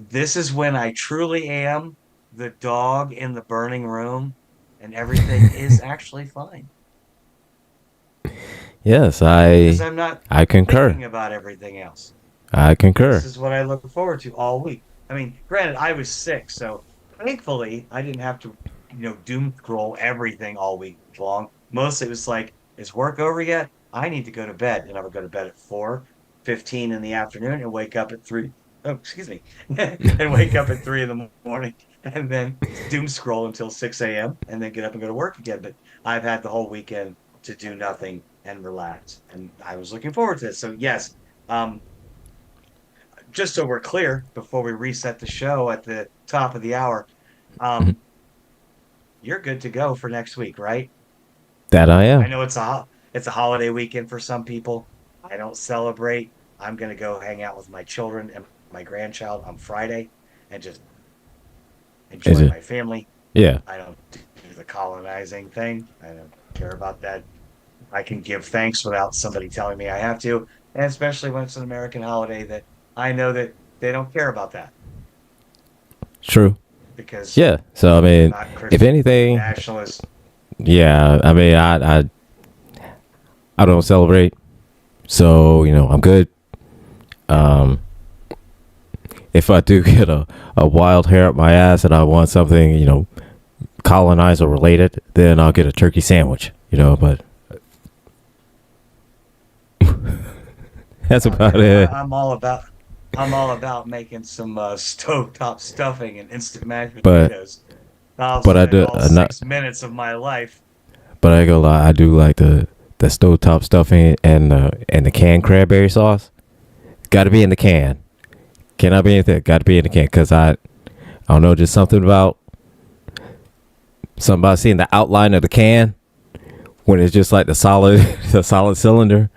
This is when I truly am the dog in the burning room and everything is actually fine. Yes, Because I'm not I concur. thinking about everything else. I concur. This is what I look forward to all week. I mean, granted, I was sick, so thankfully I didn't have to, doom scroll everything all week long. Mostly it was like, is work over yet? I need to go to bed. And I would go to bed at 4:15 in the afternoon and wake up at 3. Oh, excuse me. And wake up at 3 in the morning and then doom scroll until 6 a.m. and then get up and go to work again. But I've had the whole weekend to do nothing and relax. And I was looking forward to this. So, yes, just so we're clear, before we reset the show at the top of the hour, you're good to go for next week, right? That I am. I know it's a holiday weekend for some people. I don't celebrate. I'm gonna go hang out with my children and my grandchild on Friday and just enjoy my family. Yeah. I don't do the colonizing thing. I don't care about that. I can give thanks without somebody telling me I have to, and especially when it's an American holiday that I know that they don't care about that True. because Yeah. So I mean, not if Christian anything, nationalists. yeah. I mean, I don't celebrate, so I'm good. If I do get a wild hair up my ass and I want something, colonizer related, then I'll get a turkey sandwich. But that's about it. I'm all about making some stovetop stuffing and instant mashed But- potatoes. I'll but I spend do- all not- 6 minutes of my life. But I go lie, I do like the the stovetop stuffing and the canned cranberry sauce. Got to be in the can. Cannot be anything. Got to be in the can because I don't know, just something about seeing the outline of the can when it's just like the solid the solid cylinder,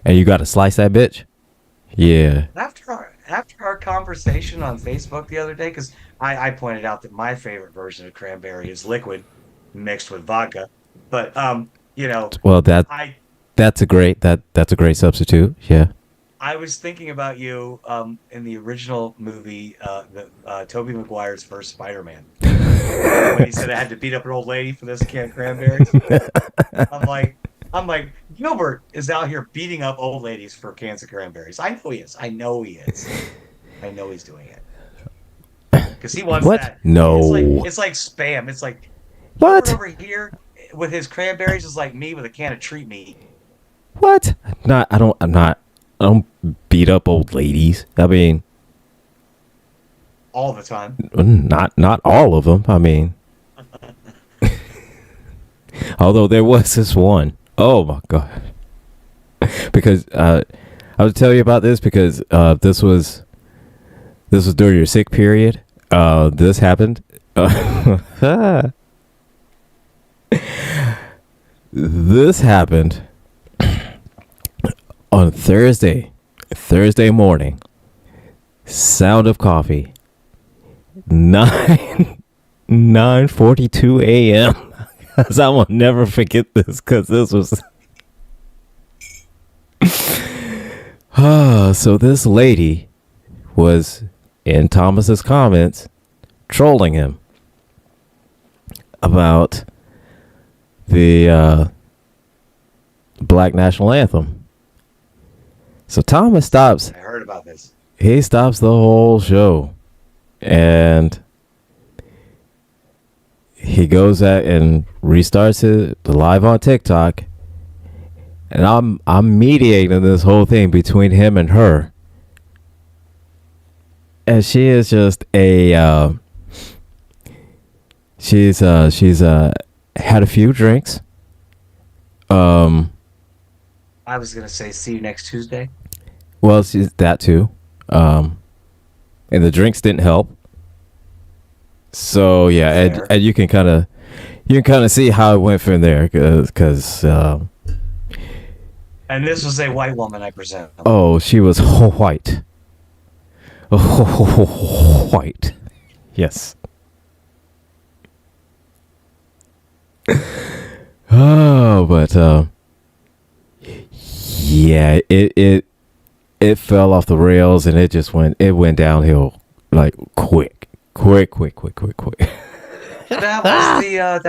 and you got to slice that bitch. Yeah. After our conversation on Facebook the other day, because I pointed out that my favorite version of cranberry is liquid mixed with vodka. But Well, I that's a great substitute. Yeah. I was thinking about you in the original movie, Tobey Maguire's first Spider-Man, when he said I had to beat up an old lady for this can of cranberries. I'm like, I'm like, Gilbert is out here beating up old ladies for cans of cranberries. I know he is. I know he is. I know he's doing it because he wants What? that. No. It's like spam. It's like Gilbert What? over here with his cranberries is like me with a can of treat meat What? Not. I don't. I'm not. I don't beat up old ladies. I mean, all the time. not all of them. I mean, although there was this one. Oh my god. Because I would tell you about this because this was during your sick period. This happened. This happened on Thursday morning. Sound of coffee. 9:42 a.m. I will never forget this because this was. So this lady was in Thomas's comments trolling him about the Black National Anthem. So Thomas stops. I heard about this. He stops the whole show, and he goes out and restarts it live on TikTok. And I'm mediating this whole thing between him and her. And she is just she's had a few drinks. I was gonna say see you next Tuesday. Well, she's that too. And the drinks didn't help. So yeah, and you can kind of see how it went from there because and this was a white woman, I presume. Oh, she was white. White. Yes. Oh, but yeah, it fell off the rails and it went downhill like quick. That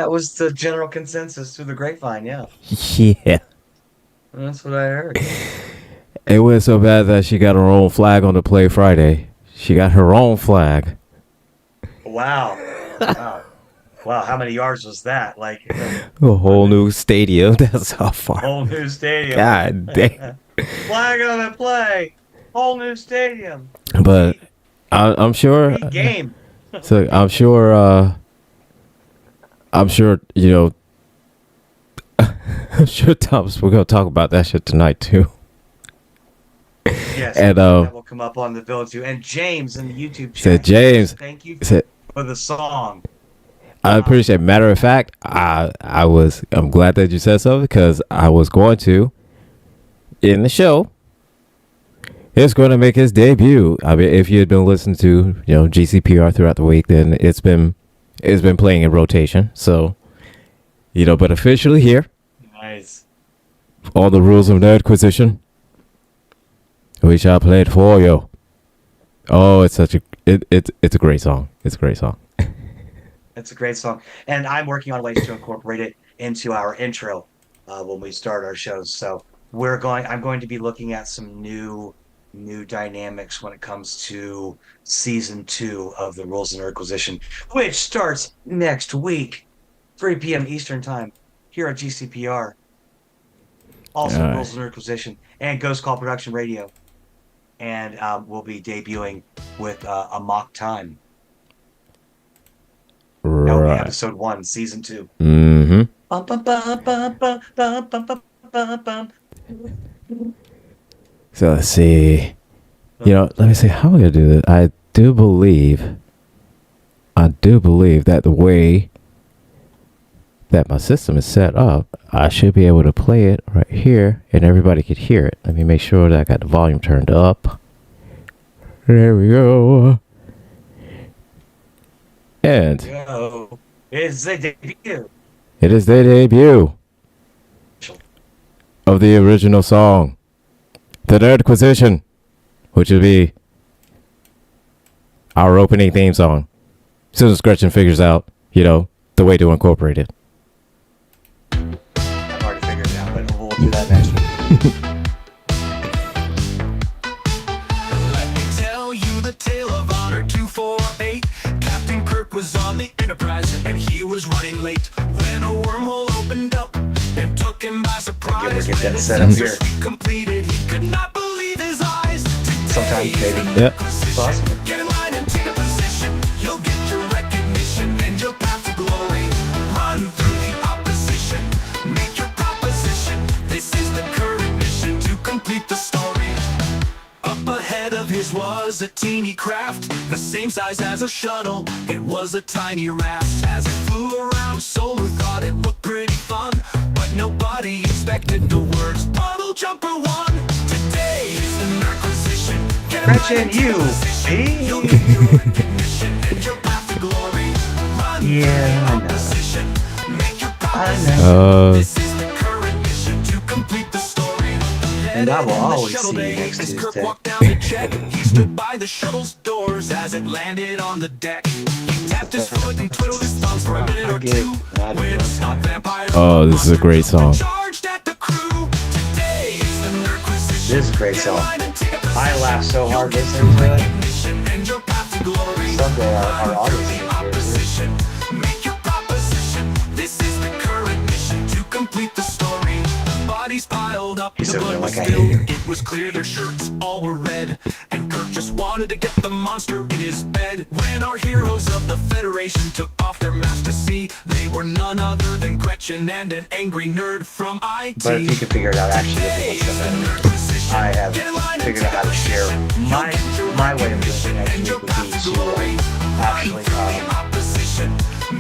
was the general consensus through the grapevine, yeah. Yeah. That's what I heard. It went so bad that she got her own flag on the Play Friday. She got her own flag. Wow. Wow, how many yards was that? Like a whole new stadium. That's how far. Whole new stadium. God damn. Flag on the play. Whole new stadium. But I'm sure. Game. So I'm sure. I'm sure, Thomas, we're gonna talk about that shit tonight too. Yes, and that will come up on the bill too. And James in the YouTube chat said James, thank you for the song. I appreciate it. Matter of fact, I'm glad that you said so because I was going to in the show. It's going to make his debut. I mean, if you had been listening to GCPR throughout the week, then it's been playing in rotation. So, but officially here. Nice. All the rules of Nerdquisition. We shall play it for you. Oh, it's a great song. It's a great song. It's a great song, and I'm working on ways to incorporate it into our intro when we start our shows. So I'm going to be looking at some new dynamics when it comes to season 2 of the Rules of Nerdquisition, which starts next week, 3 p.m. Eastern time, here at GCPR. Also, Rules of Nerdquisition and Ghost Call Production Radio. And we'll be debuting with a mock time. That will be episode 1, season 2. Mm-hmm. bum, bum. So let's see. Let me see how I'm gonna do this. I do believe that the way that my system is set up, I should be able to play it right here and everybody could hear it. Let me make sure that I got the volume turned up. There we go. And It's the debut. It is the debut of the original song, the Nerdquisition, which would be our opening theme song. As soon as Gretchen figures out, the way to incorporate it. I've already figured it out, but we'll do that next week. Let me tell you the tale of Honor 248. Captain Kirk was on the Enterprise and he was running late when a wormhole opened up and took him by surprise. We'll get that set up here. Completed, he could not believe his eyes. Sometimes, maybe. Yep. It's awesome. Get in line and take a position. You'll get your recognition and your path to glory. Run through the opposition. Make your proposition. This is the current mission to complete the story. Up ahead of his was a teeny craft, the same size as a shuttle. It was a tiny raft. As it flew around, Solu thought it looked pretty fun, but nobody expected the words Puddle Jumper 1. Today is the Nerdquisition. Gretchen, you, You'll get your recognition and your path to glory. Run Yeah, I know. opposition. Make your I proposition. know. This is the current mission to complete the story. And I will In the always shuttle see you bay, next as Kirk Tuesday. walked down to check, he stood by the shuttle's doors as it landed on the deck. He tapped his foot and twiddled his thumbs for a minute or I get it. two. I do. When Scott Vampire Oh, this is a great song. charged at the crew. Today is the Nerdquisition. This is a great Get in song. line and take a I laugh so You'll hard get listening to your it. recognition and your path to glory. Someday our Run audience through the will hear this. opposition. Make your proposition. This is the current mission to complete the story. Bodies piled up, He's the over there blood was like I spilled. hear. It was clear their shirts all were red, and Kirk just wanted to get the monster in his bed. When our heroes of the Federation took off their masks to see, they were none other than Gretchen and an angry nerd from IT. But if you can figure it out, actually, Today this is the is what's Nerdquisition. I have Get in line and figured out how to take a share. position. My You'll get your my way of recognition doing it and your would path be to to glory. actually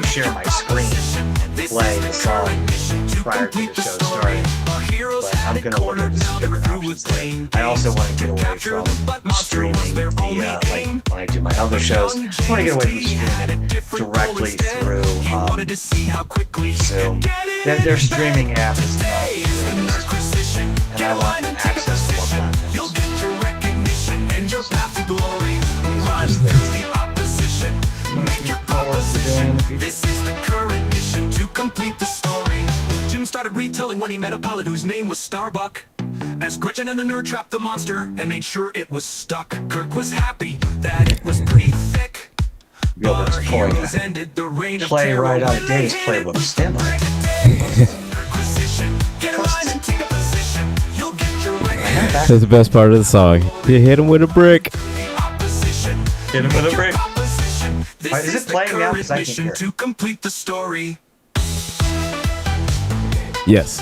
share my screen and play the song prior to the show starting. But I'm gonna look at the different options there. I also want to get away from streaming the like when I do my other shows. I want to get away from streaming directly through Zoom. Their streaming app is not used, and I want access to more platforms. This is the current mission to complete the story. Jim started retelling when he met a pilot whose name was Starbuck. As Gretchen and the nerd trapped the monster and made sure it was stuck. Kirk was happy that it was pretty thick. But our heroes ended the reign of Play terror right out when of they Dave's hit it. playbook. Stand by. Get in line and take a position. You'll get your recognition. That's the best part of the song. You hit him with a brick. Hit him with a brick. This Is it the playing now? current 'Cause I can't mission hear it. to complete the story. Yes.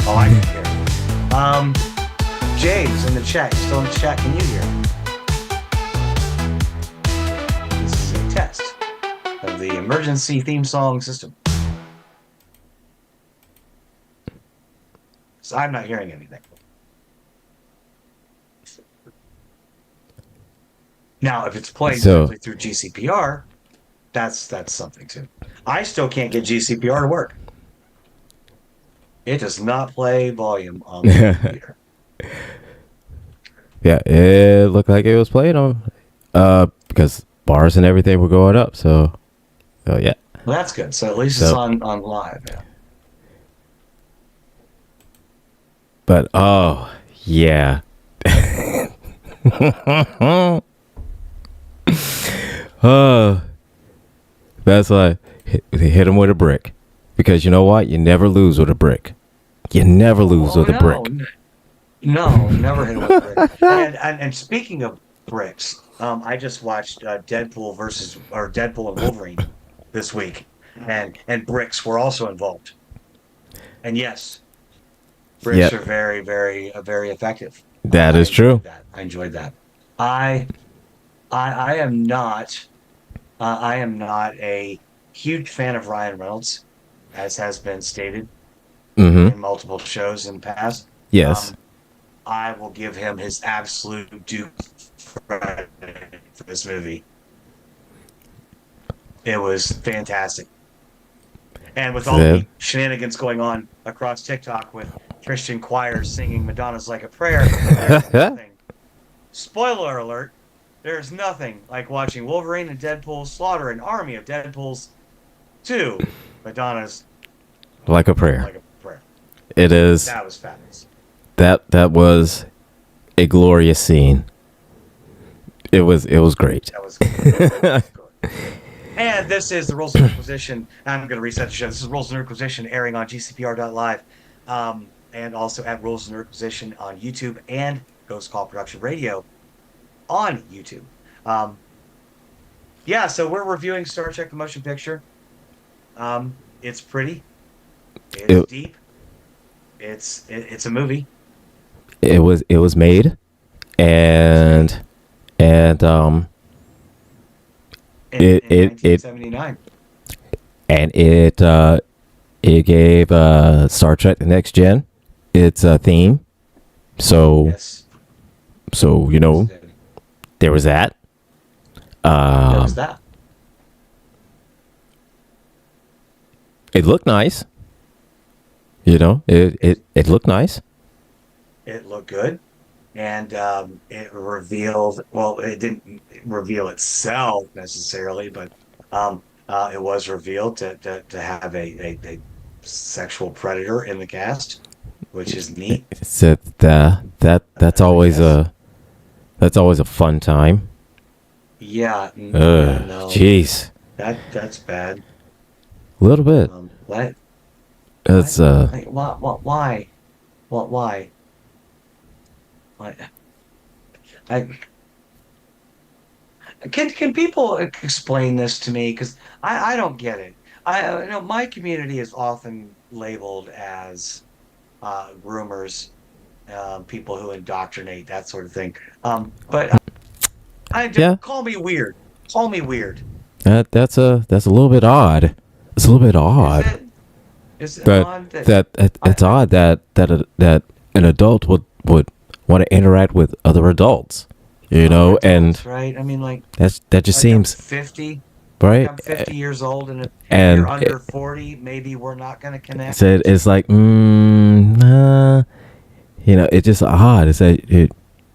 Oh, I can hear. James in the chat. You're still in the chat. Can you hear? This is a test of the emergency theme song system. So I'm not hearing anything. Now, if it's playing So- directly through GCPR, that's something too. I still can't get GCPR to work. It does not play volume on the computer. Yeah, it looked like it was playing on because bars and everything were going up. So yeah. Well, that's good. So at least it's So- on live. Yeah. But oh yeah. That's like hit him with a brick, because you know what? You never lose with a brick. You never lose with a brick. No, never hit him with a brick. And speaking of bricks, I just watched Deadpool and Wolverine this week, and bricks were also involved. And yes, Brits Yep. are very effective. That I is true. enjoyed that. I enjoyed that. I I am not I am not a huge fan of Ryan Reynolds, as has been stated Mm-hmm. in multiple shows in the past. Yes. Um, I will give him his absolute due credit for this movie. It was fantastic. And with all The, the shenanigans going on across TikTok with Christian choirs singing Madonna's Like a Prayer, there's nothing. Spoiler alert, there's nothing like watching Wolverine and Deadpool slaughter an army of Deadpools to Madonna's like a prayer. Like a Prayer. It is. That was fabulous. That was a glorious scene. It was great. That was good. And this is the Rules of Nerdquisition. I'm going to reset the show. This is Rules of Nerdquisition airing on GCPR.live, and also at Rules of Nerdquisition on YouTube and Ghost Call Production Radio on YouTube. Yeah, so we're reviewing Star Trek: The Motion Picture. It's pretty. It's It- deep. It's a movie. It was made, and In It 1979. and it gave Star Trek: The Next Gen its theme. So Yes. you know there was that. There was that. It looked nice. You know, it looked nice. It looked good, and it revealed. Well, it didn't reveal itself necessarily, but it was revealed to have a sexual predator in the cast, which is neat. It's that's always Yes. that's always a fun time. Yeah, no, Jeez, that's bad. a little bit. What? That's Like, why? Why? Why? I can people explain this to me? Because I don't get it. I know my community is often labeled as groomers, people who indoctrinate, that sort of thing. But I just Yeah. call me weird. Call me weird. that's a little bit odd. It's a little bit odd. Is it? Is it But odd it's odd that an adult would want to interact with other adults, you know, and right? I mean, like that just like I'm seems 50. right. I'm 50 years old, and if And you're under 40, maybe we're not going to connect. It's like nah, you know, it's just odd. It's that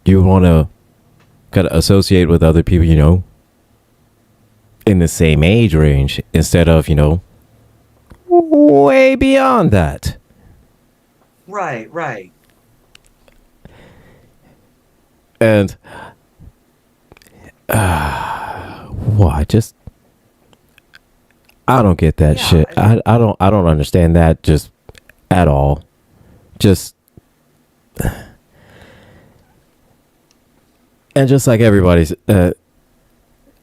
you want to kind of associate with other people, you know, in the same age range instead of, you know, way beyond that. Right, right. And well, I don't get that Yeah, shit. I don't understand that just at all. Just and just like everybody's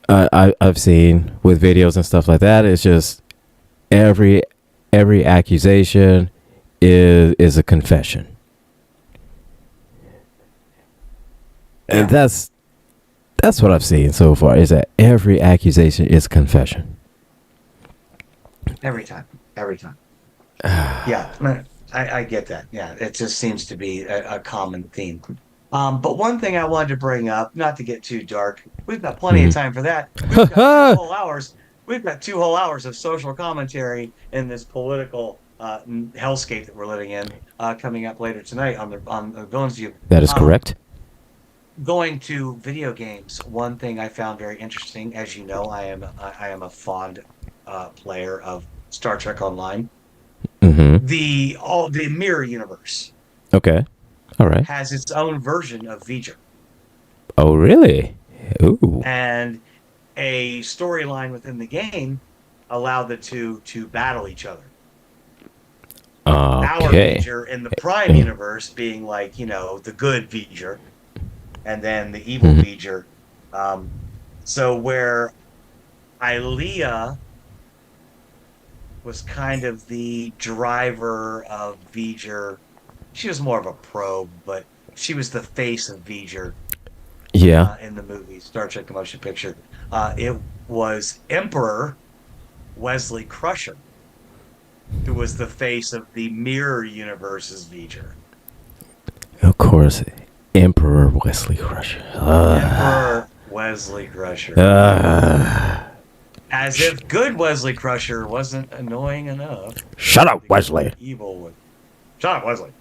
I've seen with videos and stuff like that, it's just every accusation is a confession. And that's what I've seen so far, is that every accusation is confession. Every time. Every time. Yeah, I get that. Yeah, it just seems to be a common theme. But one thing I wanted to bring up, not to get too dark, we've got plenty of time for that. We've got 2 whole hours. We've got 2 whole hours of social commentary in this political hellscape that we're living in, coming up later tonight on the Villains View. That is correct. Going to video games, one thing I found very interesting, as you know, I am a fond player of Star Trek Online. Mm-hmm. The Mirror Universe Okay. All right. has its own version of V'ger, Oh, really? Ooh. and a storyline within the game allowed the two to battle each other. Our Okay. V'ger in the Prime universe being like, you know, the good V'ger, and then the evil V'ger. So where Ilea was kind of the driver of V'ger she was more of a probe, but she was the face of V'ger Yeah. in the movie Star Trek: The Motion Picture. It was Emperor Wesley Crusher, who was the face of the Mirror Universe's V'ger. Of course, Emperor Wesley Crusher. Emperor Wesley Crusher. As if good Wesley Crusher wasn't annoying enough. Shut up, Wesley. Evil one. Shut up, Wesley.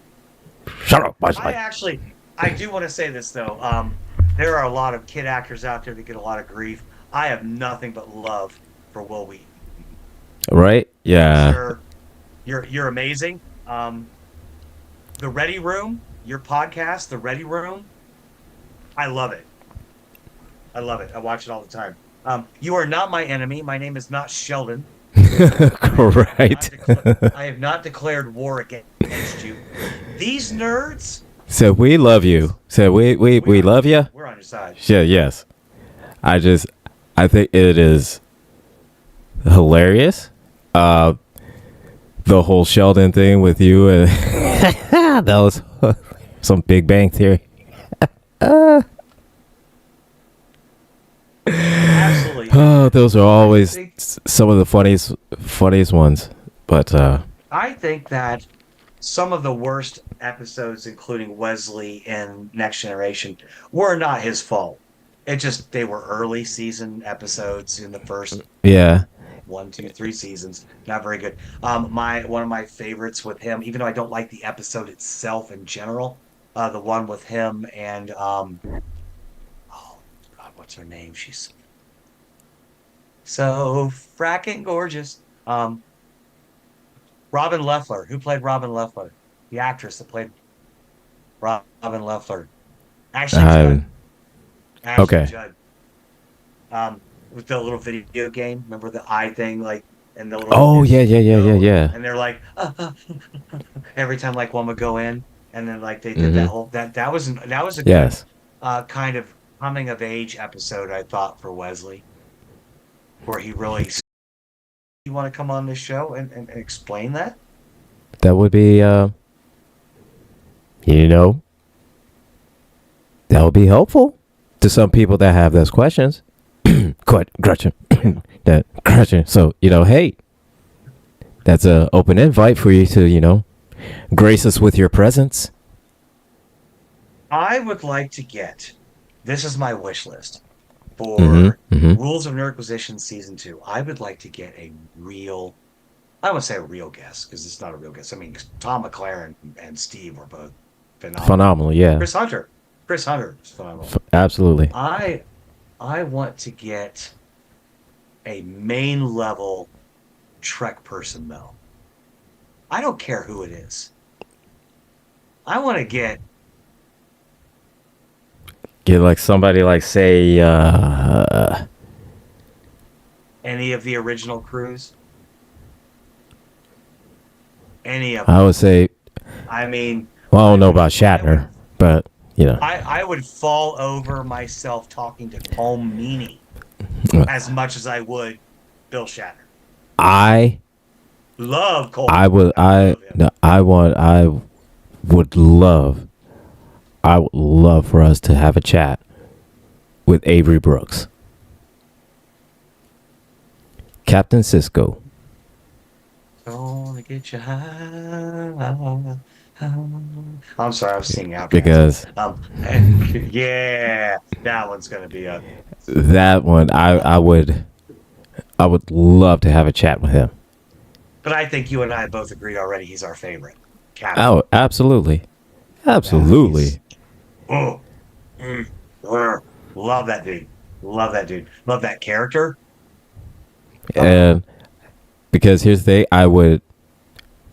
Shut up, Wesley. I do want to say this though. There are a lot of kid actors out there that get a lot of grief. I have nothing but love for Will Wheaton. Right? Yeah. Sure, you're amazing. The Ready Room, your podcast, The Ready Room. I love it. I love it. I watch it all the time. You are not my enemy. My name is not Sheldon. Correct. I have not declared war against you. These nerds. So we love you. So we love you. We're on your side. Yeah, yes. I think it is hilarious. The whole Sheldon thing with you and that was some Big Bang Theory. Absolutely. Oh, those are always some of the funniest ones. But I think that some of the worst episodes, including Wesley and Next Generation, were not his fault. They were early season episodes in the first yeah. 1, 2, 3 seasons. Not very good. One of my favorites with him, even though I don't like the episode itself in general, the one with him and oh God, what's her name? She's so fracking gorgeous. Robin Leffler. Who played Robin Leffler? The actress that played Robin Leffler. Ashley Judd. Okay. Judd. With the little video game. Remember the eye thing, like, and the little. Oh yeah. And they're like, every time like one would go in, and then like they did that whole that was a good kind of coming of age episode, I thought, for Wesley, where he really. You want to come on this show and explain that? That would be, that would be helpful to some people that have those questions. Gretchen. So, hey, that's an open invite for you to, grace us with your presence. I would like to this is my wish list for Rules of Nerdquisition Season 2. I would like to get I wouldn't say a real guest, because it's not a real guest. I mean, Tom McLaren and Steve were both phenomenal. Yeah. Chris Hunter is phenomenal. Absolutely. I want to get a main level Trek person, though. I don't care who it is. I want to get like somebody like, say, any of the original crews. Any of them. I would say, I mean, well, I don't know about Shatner, but, I would fall over myself talking to Cole Meany as much as I would Bill Shatner. I love Cole. I would love for us to have a chat with Avery Brooks. Captain Sisko. Gonna get you high. I'm sorry, I was singing out Because yeah, that one's gonna be that one I would love to have a chat with him. But I think you and I both agreed already he's our favorite. Captain. Oh, absolutely. Love that dude. Love that character. And because here's the thing, I would,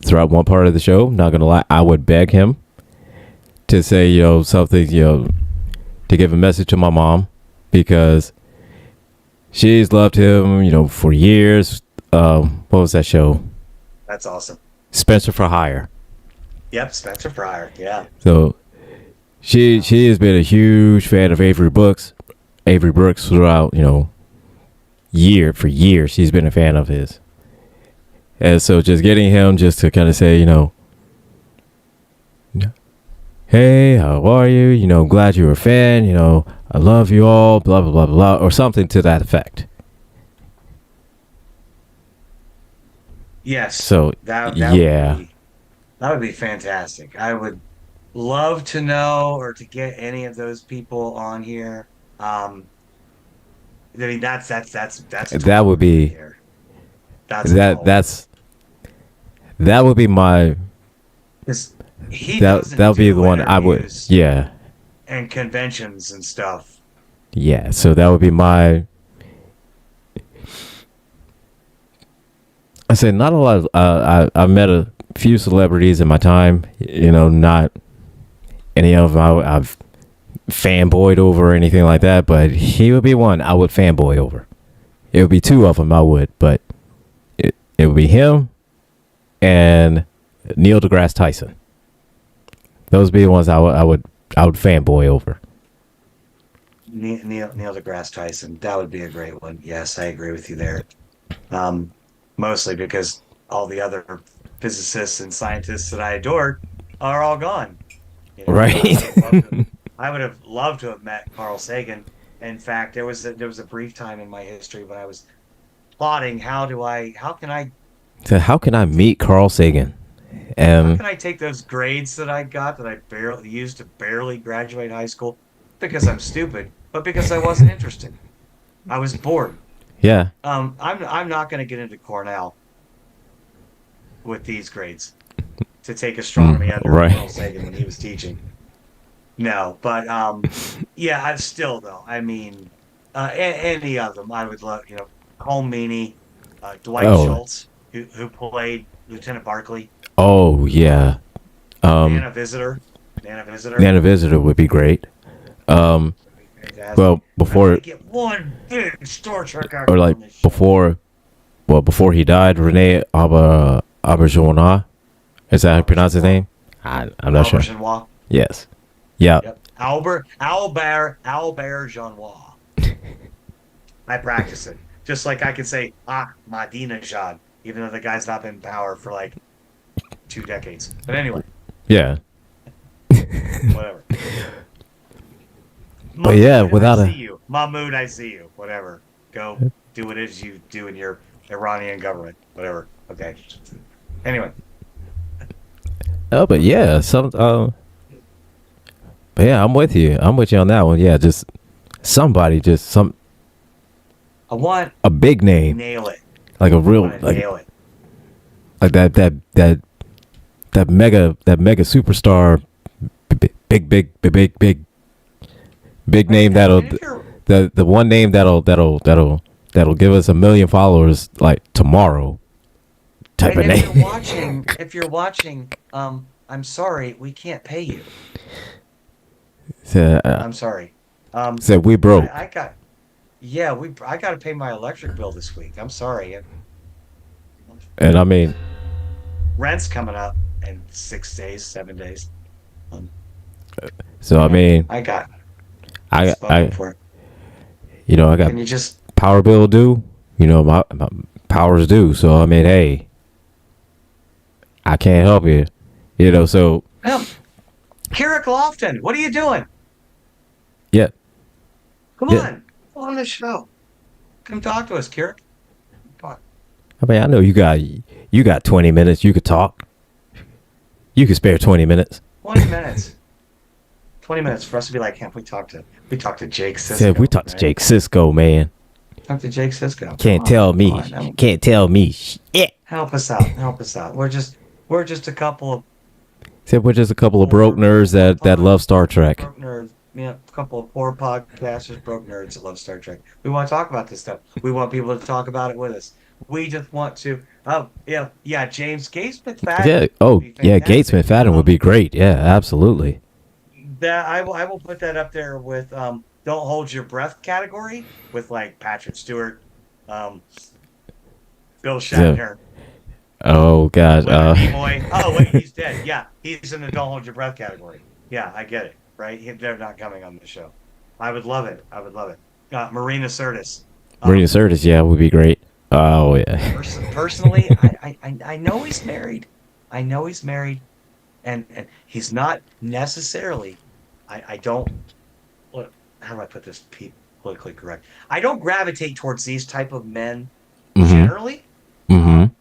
throughout one part of the show, not gonna lie, I would beg him to say, something, to give a message to my mom, because she's loved him, for years. What was that show? That's awesome. Spencer for Hire. Yep, Spencer Fryer. Yeah. So she has been a huge fan of Avery Brooks throughout, for years. She's been a fan of his. And so just getting him just to kind of say, hey, how are you? You know, glad you're a fan. You know, I love you all. Blah blah blah blah, or something to that effect. Yes, So that yeah, would be fantastic. I would love to know or to get any of those people on here. Um, I mean, that's a that would tour right be there. That's a that tour. that would be my 'Cause he that doesn't would be the do one I would. interviews Yeah, and conventions and stuff. yeah. So that would be my. I said not a lot. I've met a few celebrities in my time. You know, not any of them I've fanboyed over or anything like that. But he would be one I would fanboy over. It would be two of them I would, but it would be him and Neil deGrasse Tyson. Those would be the ones I would fanboy over. Neil deGrasse Tyson, that would be a great one. Yes, I agree with you there. Um, Mostly because all the other physicists and scientists that I adored are all gone. You know, Right. I would have loved to have met Carl Sagan. In fact, there was a brief time in my history when I was plotting So how can I meet Carl Sagan? how And can I take those grades that I got that I barely used to barely graduate high school because I'm stupid, but because I wasn't interested. I was bored. yeah, I'm not going to get into Cornell with these grades to take astronomy under right. Carl Sagan when he was teaching. No, but yeah, I've still though. I mean, any of them, I would love. You know, Cole Meany, Dwight Oh, Schultz, who played Lieutenant Barkley, oh yeah. Um, Nana Visitor, Nana Visitor. Nana Visitor would be great. Fantastic. Well, I'm before gonna get one big Star Trek or actor like on this show. before he died, Rene Auberjonois. Is that how you pronounce his name? I'm not sure. Albert Genois. Yes. Yeah. Yep. Albert Genois. I practice it. Just like I can say Ahmadinejad, even though the guy's not been in power for like 2 decades. But anyway, Yeah. whatever. But yeah, Mahmoud, without I a see you. Mahmoud, I see you. Whatever. Go do what it is you do in your Iranian government. Whatever. Okay. Anyway, oh, but yeah, but yeah, I'm with you. I'm with you on that one. Yeah, just somebody, just I want a big to name, nail it. like a I real want to nail it. like that mega superstar, big name that'll And if you're the one name that'll give us 1 million followers like tomorrow type of And if name. you're watching, I'm sorry, we can't pay you. So, I'm sorry. so we broke. I got, yeah, I got to pay my electric bill this week. I'm sorry. And I mean, Rent's coming up in 6 days, 7 days. Um, so I mean, I got I spoken for it. you know I got Can you just, power bill due. You know my power's due. So I mean, hey, I can't help you. You know, so well, Kira Lofton, what are you doing? yeah, Come yeah. on the show. Come talk to us, Kira. Come on. I mean, I know you got 20 minutes. You could talk. You could spare 20 minutes. 20 minutes. 20 minutes for us to be like, we talked to Jake Sisko. Said we talked to right? Jake Sisko, man. Talk to Jake Sisko. Can't Come tell on, me. come on. Can't tell me shit. Help us out. Help us out. We're just a couple of Said we're just a couple of broke nerds that love Star Trek. broke nerds. Yeah, a couple of poor podcasters, broke nerds that love Star Trek. We want to talk about this stuff. We want people to talk about it with us. We just want to. Oh yeah. James Gates McFadden. Yeah. would Oh be yeah. Gates fantastic. McFadden would be great. Yeah, absolutely. That I will put that up there with don't hold your breath category with like Patrick Stewart, Bill Shatner. Oh God. Leonard Nimoy. Oh wait, he's dead. Yeah, he's in the don't hold your breath category. Yeah, I get it. Right? They're not coming on the show. I would love it. Marina Sirtis. Marina Sirtis, yeah, would be great. Oh yeah. Personally, I know he's married. I know he's married. and he's not necessarily. I don't. What? How do I put this politically correct? I don't gravitate towards these type of men Mm-hmm. generally. Mm-hmm. Um,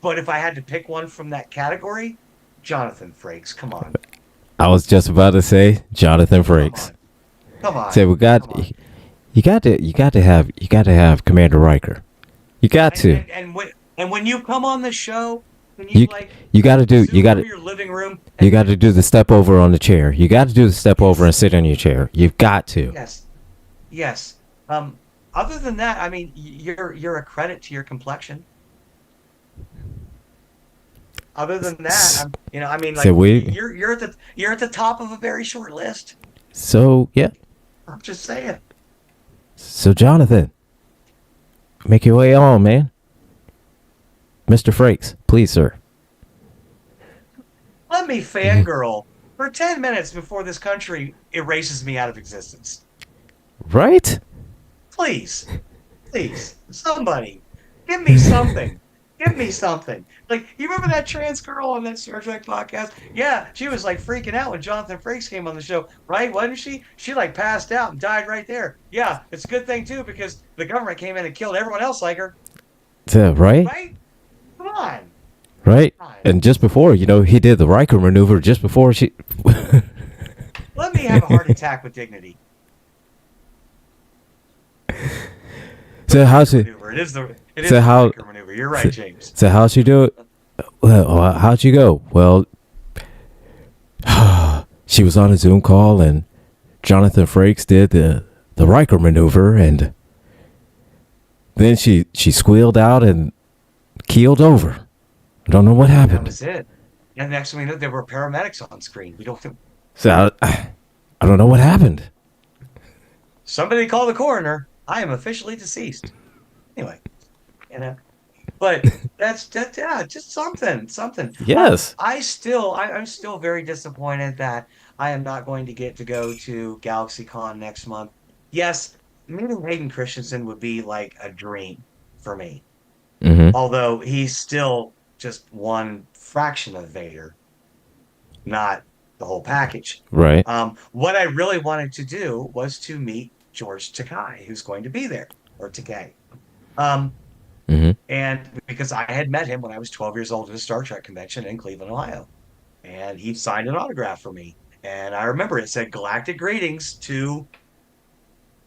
but if I had to pick one from that category, Jonathan Frakes. Come on, I was just about to say Jonathan come Frakes. on, come Say on, we got come on. you got to have Commander Riker. You got And to. and and when you come on the show, when you You like you got to do you Zoom got from to your living room, you and got to do the step over on the chair. You got to do the step over yes, and sit in your chair. You've got to. yes, yes. Other than that, I mean, you're a credit to your complexion. Other than that, S- I mean, So like we you're at the top of a very short list. so yeah. I'm just saying. So Jonathan, make your way on, man. Mr. Frakes, please, sir. Let me fangirl for 10 minutes before this country erases me out of existence. Right? Please, please, somebody, give me something. Give me something. Like, you remember that trans girl on that Star Trek podcast? Yeah, she was like freaking out when Jonathan Frakes came on the show, right? Wasn't she? She like passed out and died right there. Yeah, it's a good thing too because the government came in and killed everyone else like her, So, right? right? Come on. Right? Come on. And just before, he did the Riker maneuver just before she. Let me have a heart attack with dignity. So how's she? Maneuver. It is So the how? Riker maneuver. You're right, James. So how'd she do it? Well, how'd she go? Well, she was on a Zoom call, and Jonathan Frakes did the Riker maneuver, and then she squealed out and keeled over. I don't know what That happened. was it. And next thing we know, there were paramedics on screen. We don't. So I don't know what happened. Somebody call the coroner. I am officially deceased. Anyway, you know. But yeah, just something. Yes. I'm still very disappointed that I am not going to get to go to GalaxyCon next month. Yes, meeting Hayden Christensen would be like a dream for me. Mm-hmm. Although he's still just one fraction of Vader, not the whole package. Right. What I really wanted to do was to meet George Takei, who's going to be there, or Takei. Um, Mm-hmm. and because I had met him when I was 12 years old at a Star Trek convention in Cleveland, Ohio, and he signed an autograph for me. And I remember it said "Galactic Greetings" to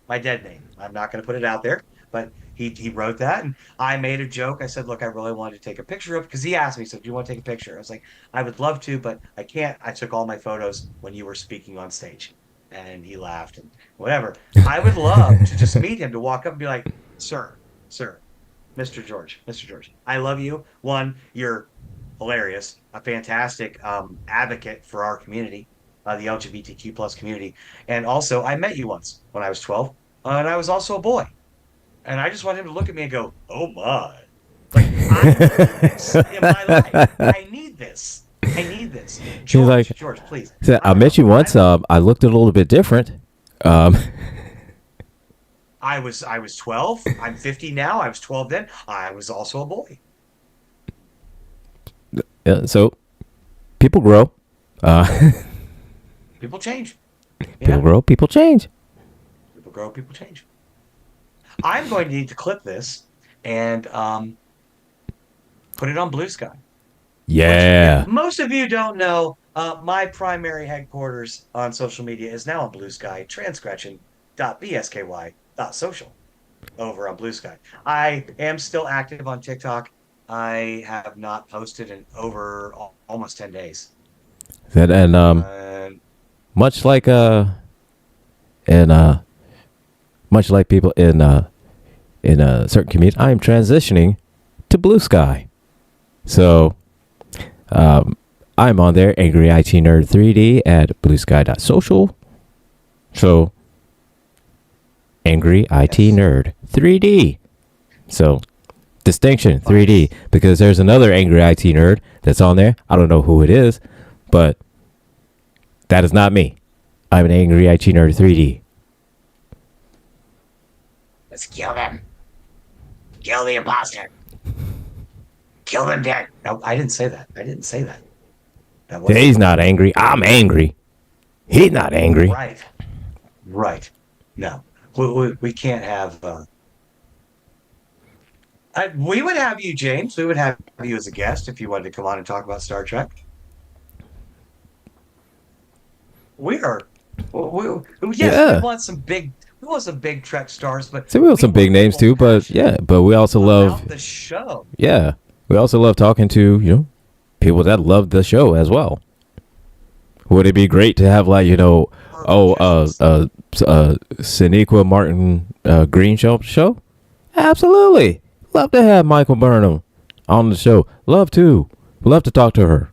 my dead name. I'm not going to put it out there, but he wrote that, and I made a joke. I said, "Look, I really wanted to take a picture of," because he asked me, "So, do you want to take a picture?" I was like, "I would love to, but I can't. I took all my photos when you were speaking on stage," and he laughed and whatever. I would love to just meet him, to walk up and be like, "Sir, sir, Mr. George, I love you. One, you're hilarious, a fantastic advocate for our community, the LGBTQ plus community, and also I met you once when I was 12, and I was also a boy, and I just want him to look at me and go, "Oh my!" Like, I need this in my life. I need this. I need this. He's like, George, please. so I don't met know. you once. I looked a little bit different. Um, I was 12. I'm 50 now. I was 12 then. I was also a boy. yeah, so people grow. People change. People grow. People change. People grow, people change. I'm going to need to clip this and put it on Blue Sky. Yeah. Most of you don't know, my primary headquarters on social media is now on Blue Sky, transgression.bsky.social over on Blue Sky. I am still active on TikTok. I have not posted in over almost 10 days. And much like much like people in a certain community, I am transitioning to Blue Sky. So I'm on there, Angry IT Nerd 3D at bluesky.social. So Angry IT Nerd 3D. So distinction 3D, because there's another Angry IT Nerd that's on there. I don't know who it is, but that is not me. I'm an Angry IT Nerd 3D. Let's kill them. Kill the imposter. Kill them dead. No, I didn't say that. I didn't say that. That was He's not angry. I'm angry. He's not angry. right. Right. No, we can't have. We would have you, James. We would have you as a guest if you wanted to come on and talk about Star Trek. We are. Yes, Yeah. We want some big Trek stars, but So we have some big names too, but yeah, but we also love about the show. yeah, we also love talking to, people that love the show as well. Would it be great to have like, Sonequa Martin Green show? Absolutely. Love to have Michael Burnham on the show. Love to. Love to talk to her.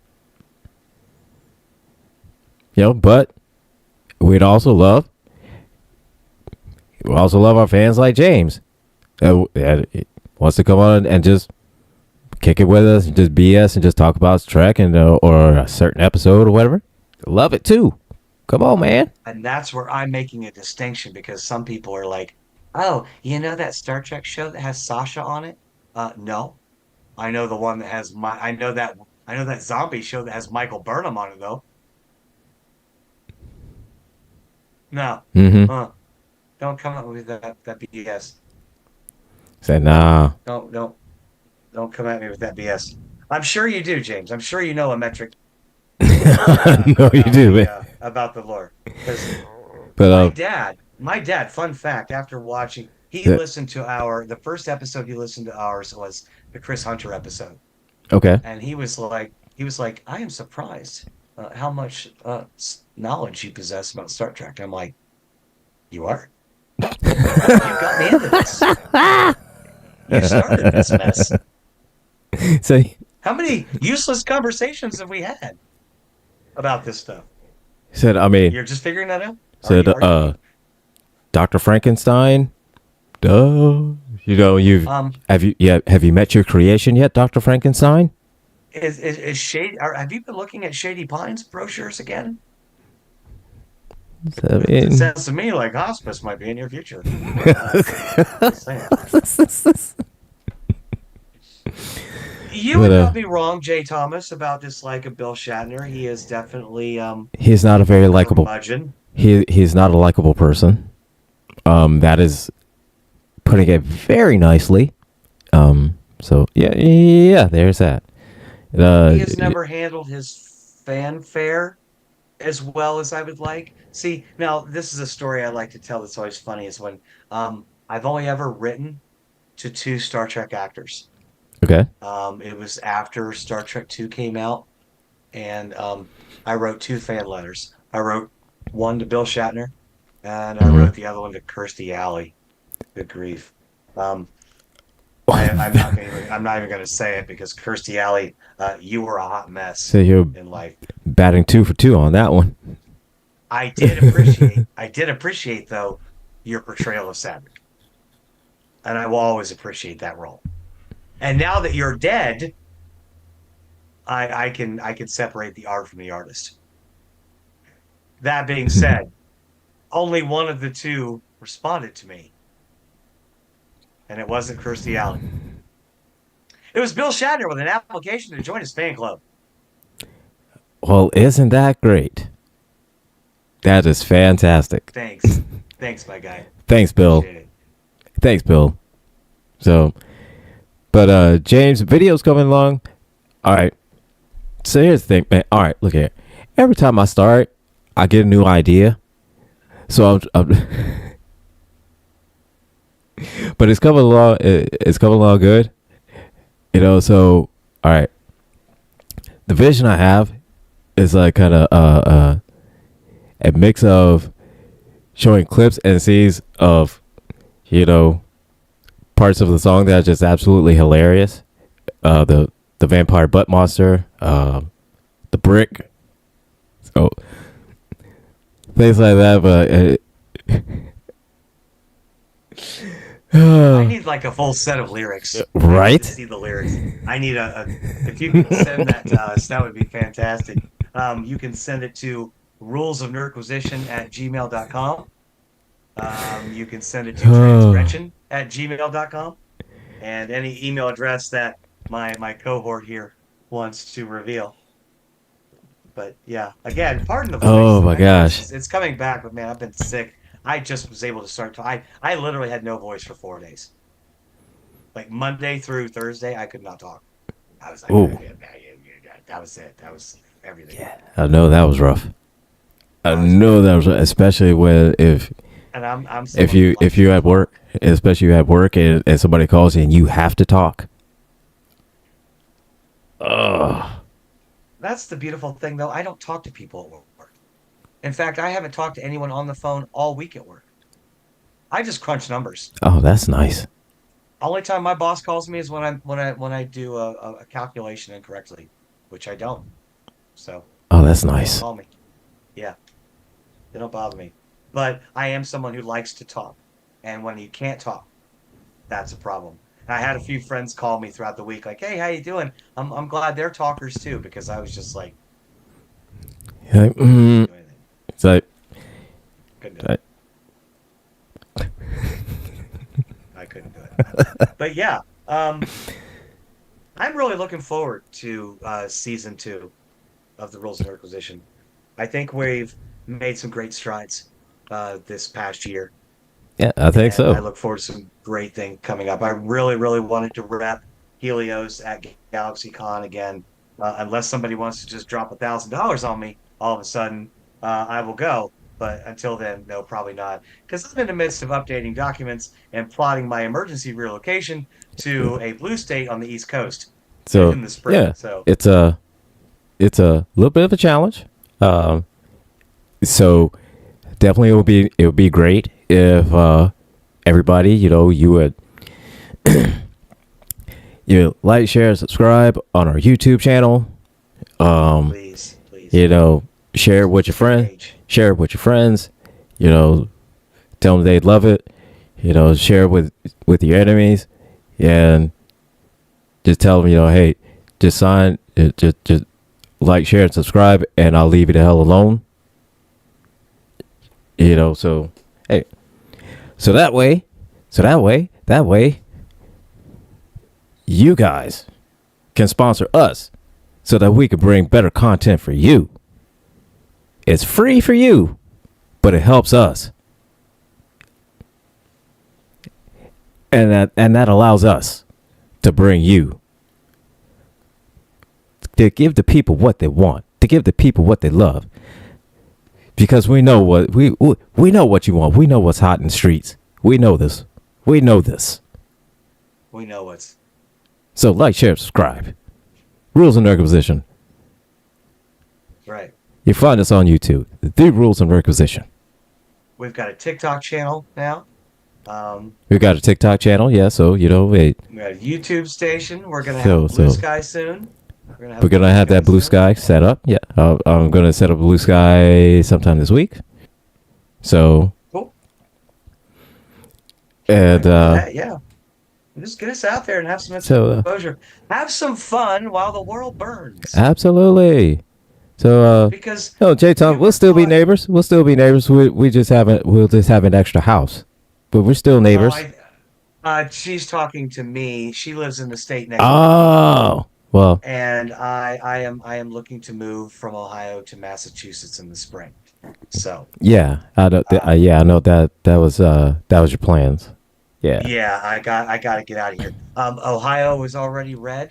But we'd also love our fans like James. That wants to come on and just kick it with us and just BS and just talk about Trek and or a certain episode or whatever. Love it too. Come on, man. And that's where I'm making a distinction because some people are like, "Oh, you know that Star Trek show that has Sasha on it?" No, I know the one that has I know that zombie show that has Michael Burnham on it though. No, Mm-hmm. don't come up with that BS. Say nah. Don't come at me with that BS. I'm sure you do, James. I'm sure you know a metric No, you do, man. about the lore. Because But my dad, fun fact, after watching, he Yeah. listened to the first episode he listened to ours was the Chris Hunter episode. okay. And he was like, I am surprised how much knowledge you possess about Star Trek. I'm like, you are? You got me into this. You started this mess. So How many useless conversations have we had about this stuff? said, I mean, You're just figuring that out? said, Dr. Frankenstein. Duh. Have you met your creation yet, Dr. Frankenstein? Is Shady? Have you been looking at Shady Pines brochures again? I It mean, sounds to me like hospice might be in your future. Just saying. You would not be wrong, Jay Thomas, about dislike of Bill Shatner. He is definitely he's not a very likable. curmudgeon. He's not a likable person. That is putting it very nicely. So yeah, there's that. He has never handled his fanfare as well as I would like. See, now this is a story I like to tell that's always funny is when I've only ever written to 2 Star Trek actors. Okay. It was after Star Trek 2 came out, and I wrote 2 fan letters. I wrote one to Bill Shatner, and I wrote the other one to Kirstie Alley. Good grief. I'm not even going to say it because Kirstie Alley, you were a hot mess So you're in life. batting 2 for 2 on that one. I did appreciate though your portrayal of Sabrick, and I will always appreciate that role. And now that you're dead, I can separate the art from the artist. That being said, only one of the 2 responded to me, and it wasn't Kirstie Alley. It was Bill Shatner with an application to join his fan club. Well, isn't that great? That is fantastic. Thanks, my guy. Thanks, Bill. Appreciate it. Thanks, Bill. So, but James, video's coming along. All right. So here's the thing, man. All right, look here. Every time I start, I get a new idea. So I'm but it's coming along. It's coming along good. So all right. The vision I have is like kind of a mix of showing clips and scenes of parts of the song that are just absolutely hilarious. The vampire butt monster, the brick, so things like that. But I need like a full set of lyrics. Right? I need to see the lyrics. I need if you can send that to us, that would be fantastic. You can send it to rulesofnerdquisition@gmail.com. You can send it to transgression@gmail.com. And any email address that my cohort here wants to reveal. But yeah, again, pardon the voice. Oh my gosh. It's coming back, but man, I've been sick. I just was able to start to. I literally had no voice for 4 days. Like Monday through Thursday, I could not talk. I was like, Ooh. that was it. That was everything. Yeah, I know that was rough. I know that was rough, especially when And I'm if you at work, especially you at work, and somebody calls you and you have to talk. Ugh. That's the beautiful thing, though. I don't talk to people at work. In fact, I haven't talked to anyone on the phone all week at work. I just crunch numbers. Oh, that's nice. Only time my boss calls me is when I do a calculation incorrectly, which I don't. So Oh, that's they don't nice. call me. Yeah, they don't bother me. But I am someone who likes to talk, and when you can't talk, that's a problem. I had a few friends call me throughout the week, like, "Hey, how you doing?" I'm glad they're talkers too, because I was just like, You're like, couldn't do anything. it's like, Couldn't do it. I couldn't do it. But yeah, I'm really looking forward to season 2 of the Rules of Nerdquisition. I think we've made some great strides this past year, yeah, I think and I so. look forward to some great things coming up. I really, really wanted to rep Helios at GalaxyCon again. Unless somebody wants to just drop $1,000 on me, all of a sudden I will go. But until then, no, probably not. Because I'm in the midst of updating documents and plotting my emergency relocation to a blue state on the East Coast So in the spring. yeah, So it's a little bit of a challenge. Um, so definitely it would be great if everybody, you would like, share, subscribe on our YouTube channel. please, Share it with your friends. Page. Share it with your friends. Tell them they'd love it. Share it with your enemies, and just tell them, hey, just sign, just like, share, and subscribe, and I'll leave you the hell alone. So hey, so that way, you guys can sponsor us, so that we can bring better content for you. It's free for you, but it helps us. And that allows us to bring you, to give the people what they want, to give the people what they love. Because we know what we know what you want. We know what's hot in the streets. We know this. We know this. We know what's So like, share, subscribe. Rules and Nerdquisition. right. You find us on YouTube. The Rules and Nerdquisition. We've got a TikTok channel now. We've got a TikTok channel, yeah. So We got a YouTube station. We're gonna have Blue Sky soon. we're gonna have that Blue Sky set up. Yeah, I'm gonna set up Blue Sky sometime this week. So Cool. and Yeah. Just get us out there and have some So, exposure. Have some fun while the world burns. absolutely. So Because no, J Tom, you we'll were still be taught- neighbors. We'll still be neighbors. We'll just have an extra house, but we're still neighbors. She's talking to me. She lives in the state next door. Oh, well, And I am looking to move from Ohio to Massachusetts in the spring. So yeah, I know. I know that was your plans. Yeah. yeah, I got to get out of here. Ohio was already red.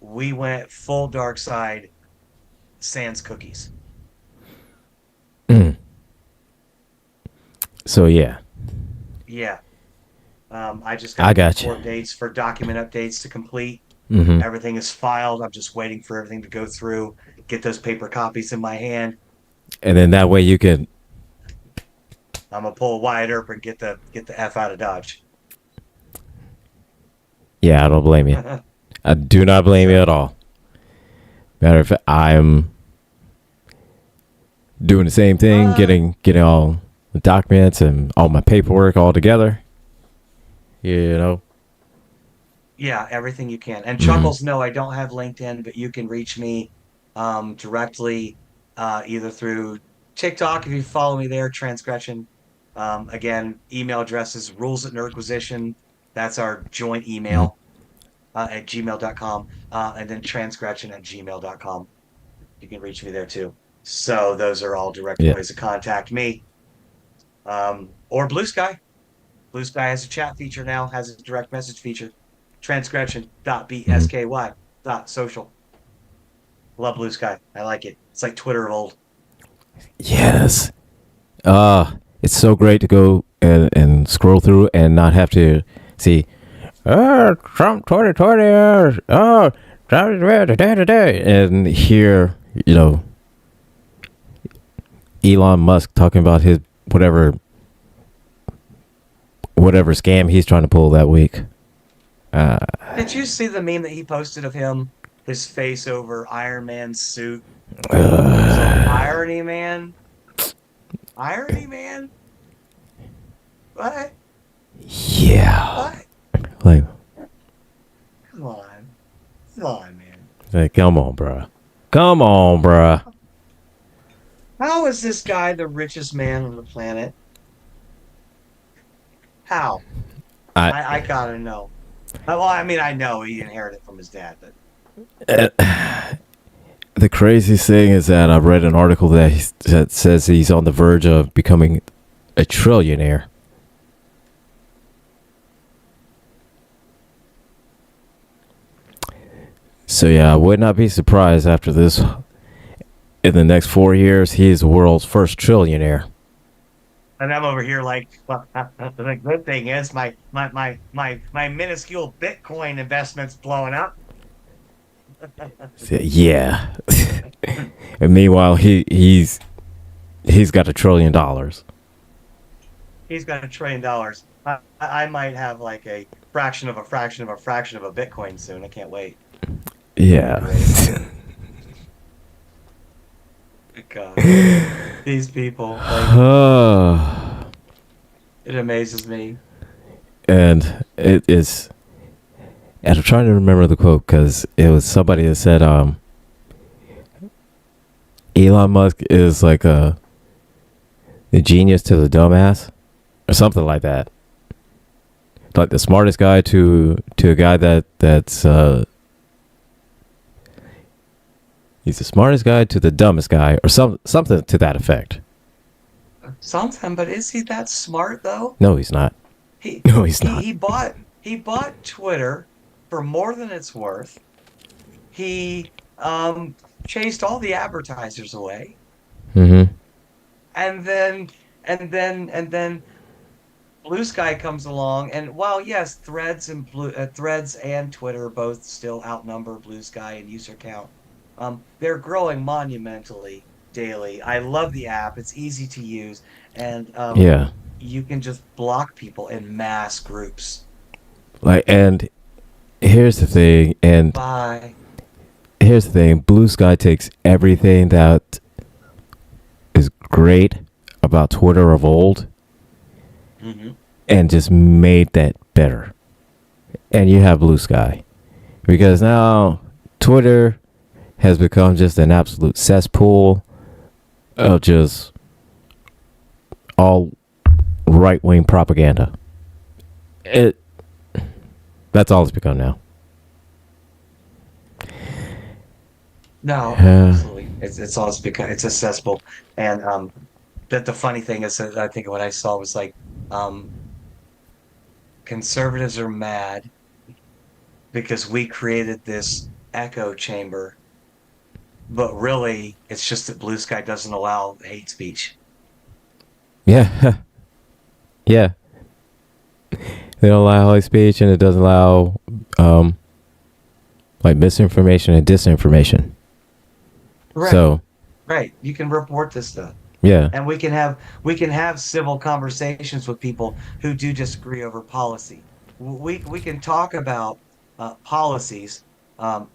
We went full dark side, sans cookies. So yeah. Yeah. I just I got got you. 4 dates for document updates to complete. Mm-hmm. Everything is filed. I'm just waiting for everything to go through, get those paper copies in my hand. And then that way you can. I'm gonna pull Wyatt Earp and get the F out of Dodge. Yeah, I don't blame you. I do not blame you at all. Matter of fact, I'm doing the same thing, getting all the documents and all my paperwork all together. Yeah, everything you can. And Chuckles, no, I don't have LinkedIn, but you can reach me directly either through TikTok if you follow me there, Transgression. Again, email address is rules@nerdquisition. That's our joint email at gmail.com. And then transgression@gmail.com. You can reach me there too. So those are all direct Yeah. ways to contact me. Or Blue Sky. Blue Sky has a chat feature now, has a direct message feature. Mhm. Transgression.bsky.social. Love Blue Sky. I like it. It's like Twitter of old. Yes. It's so great to go and scroll through and not have to see, Trump 2020, and hear, Elon Musk talking about his whatever scam he's trying to pull that week. Did you see the meme that he posted of him, his face over Iron Man's suit? So Irony Man? Irony Man? What? Yeah. What? Like, Come on. Come on, man. come on, bruh. Come on, bruh. How is this guy the richest man on the planet? How? I I gotta know. Well, I mean, I know he inherited from his dad, but The craziest thing is that I read an article that says he's on the verge of becoming a trillionaire. So yeah, I would not be surprised after this. In the next 4 years, he is the world's first trillionaire. and I'm over here like, well, the good thing is my minuscule Bitcoin investment's blowing up. So, yeah. And meanwhile, he's got $1 trillion. He's got $1 trillion. I might have like a fraction of a fraction of a fraction of a Bitcoin soon. I can't wait. Yeah. God, these people, like, it amazes me. And it is. And I'm trying to remember the quote because it was somebody that said, Elon Musk is like the genius to the dumbass, or something like that. Like the smartest guy to a guy that's he's the smartest guy to the dumbest guy, or something to that effect. Sometimes, but is he that smart though? No, he's not. He No, he's not. he bought Twitter for more than it's worth. He chased all the advertisers away, Mm-hmm. and then Blue Sky comes along, and while yes, Threads and Twitter both still outnumber Blue Sky in user count, they're growing monumentally daily. I love the app; it's easy to use, and Yeah. you can just block people in mass groups. Like, and here's the thing, Bye. Blue Sky takes everything that is great about Twitter of old Hmm. and just made that better. And you have Blue Sky. Because now Twitter has become just an absolute cesspool of just all right-wing propaganda. That's all it's become now. No, Yeah. absolutely. It's all it's accessible, and but the funny thing is that I think what I saw was like, um, conservatives are mad because we created this echo chamber, but really it's just that Blue Sky doesn't allow hate speech. Yeah. Yeah. They don't allow hate speech, and it doesn't allow like misinformation and disinformation. Right, So right. You can report this stuff. yeah, And we can have civil conversations with people who do disagree over policy. We can talk about policies.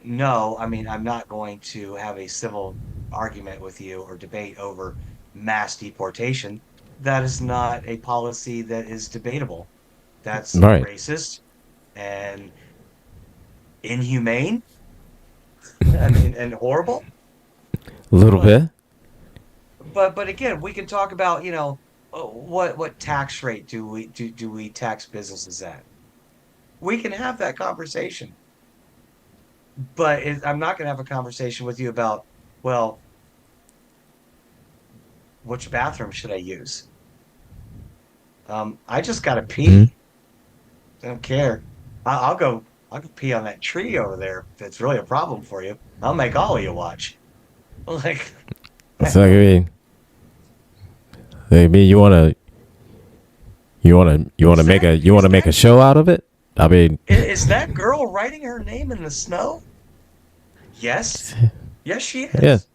No, I mean I'm not going to have a civil argument with you or debate over mass deportation. That is not a policy that is debatable. That's right. racist and inhumane and horrible. A little But bit. but again, we can talk about, what tax rate do we tax businesses at? We can have that conversation, but I'm not going to have a conversation with you about well, which bathroom should I use? I just gotta Mhm. pee. Don't care. I'll go. I'll go pee on that tree over there. If it's really a problem for you, I'll make all of you watch. Like, So I mean, you wanna is make that a show out of it? I mean, is that girl writing her name in the snow? Yes, yes, she yeah. is.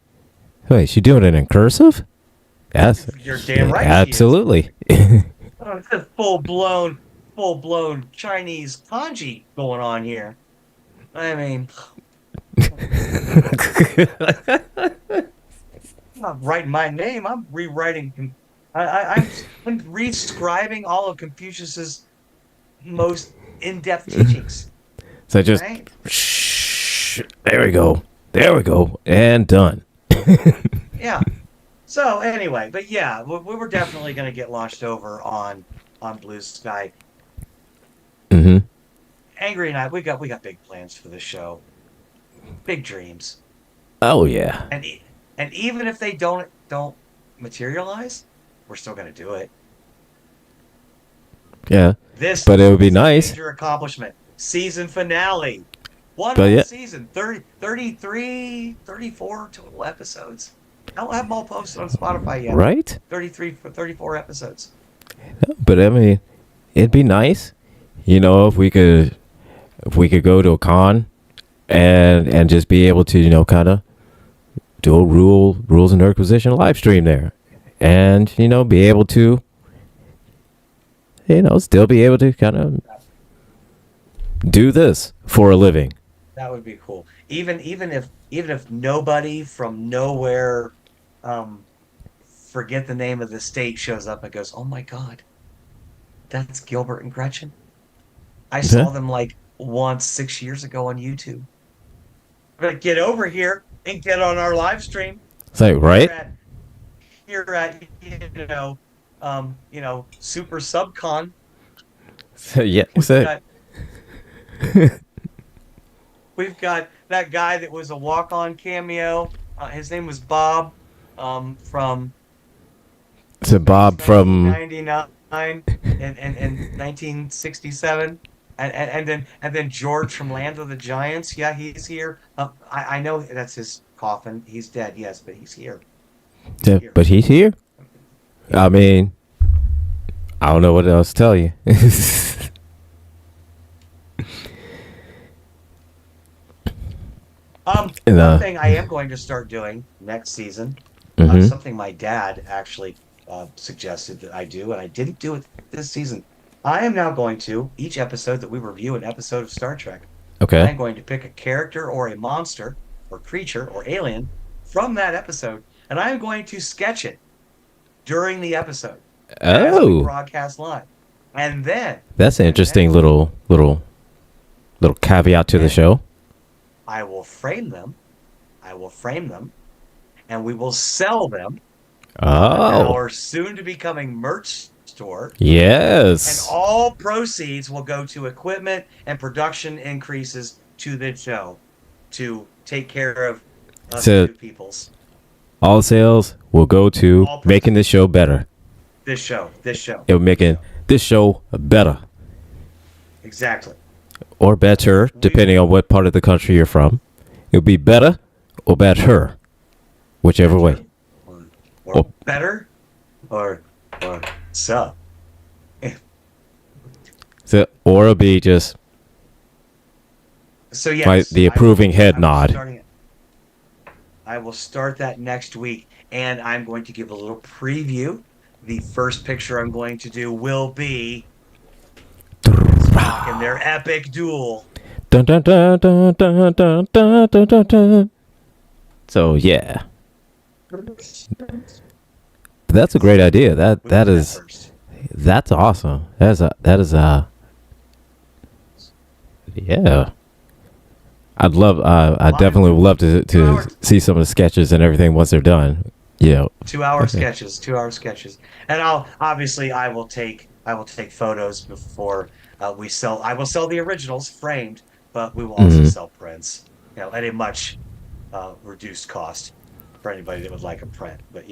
Wait, she doing it in cursive? Yes, You're damn right she is. absolutely. Oh, it's a full blown Chinese kanji going on here. I mean, I'm not writing my name. I'm rewriting. I'm reescribing all of Confucius's most in-depth teachings. So just Right? shh. There we go, and done. Yeah. So anyway, but yeah, we were definitely going to get launched over on Blue Sky. Mm-hmm. Angry and I, we got big plans for this show, big dreams, Oh yeah, and and even if they don't materialize, we're still going to do it. yeah. This But it would be is a nice. major accomplishment. Season finale. One But whole yeah, season, 30, 33, 34 total episodes. I don't have them all posted on Spotify yet. right. 33 for 34 episodes. But I mean, it'd be nice, if we could go to a con and just be able to kind of do a rules and Nerdquisition live stream there, and be able to still be able to kind of do this for a living. That would be cool. Even if nobody from nowhere, forget the name of the state, shows up and goes, "Oh my God, that's Gilbert and Gretchen." I Yeah. saw them like once 6 years ago on YouTube. But get over here and get on our live stream It's like, here right? at here at Super Subcon. Yeah. We've So, got we've got that guy that was a walk-on cameo. His name was Bob, from so Bob from 1999 and 1967. And then George from Land of the Giants. Yeah, he's here. I know that's his coffin. He's dead, yes, but he's here. Here. but he's here. I mean, I don't know what else to tell you. And, One thing I am going to start doing next season, mhm. something my dad actually suggested that I do, and I didn't do it this season. I am now going to, each episode that we review an episode of Star Trek, I Okay. am going to pick a character or a monster or creature or alien from that episode, and I am going to sketch it during the episode as we Oh, broadcast live. And then, that's an and interesting then little caveat to the and show. I will frame them. I will frame them, and we will sell them at Oh, our soon to be coming merch store. And yes. all proceeds will go to equipment and production increases to the show to take care of us So two peoples. all sales will go to All making this show better. This show. It will making this show better Exactly. or better, depending on what part of the country you're from. It'll be better or better, whichever way. Or Oh. better, or so. So, or it'll be just So yes, the approving head nod. I will start that next week, and I'm going to give a little preview. The first picture I'm going to do will be Spock in their epic duel. Dun, dun, dun, dun, dun, dun, dun, dun, dun, dun. So yeah, that's a great idea. We'll do that first. That's awesome. Yeah. I definitely would love to see some of the sketches and everything once they're done. Yeah. 2 hour Okay. sketches, 2 hour sketches, and I will take photos before we sell. I will sell the originals framed, but we will also Mhm. sell prints, at a much reduced cost. for anybody that would like a print. But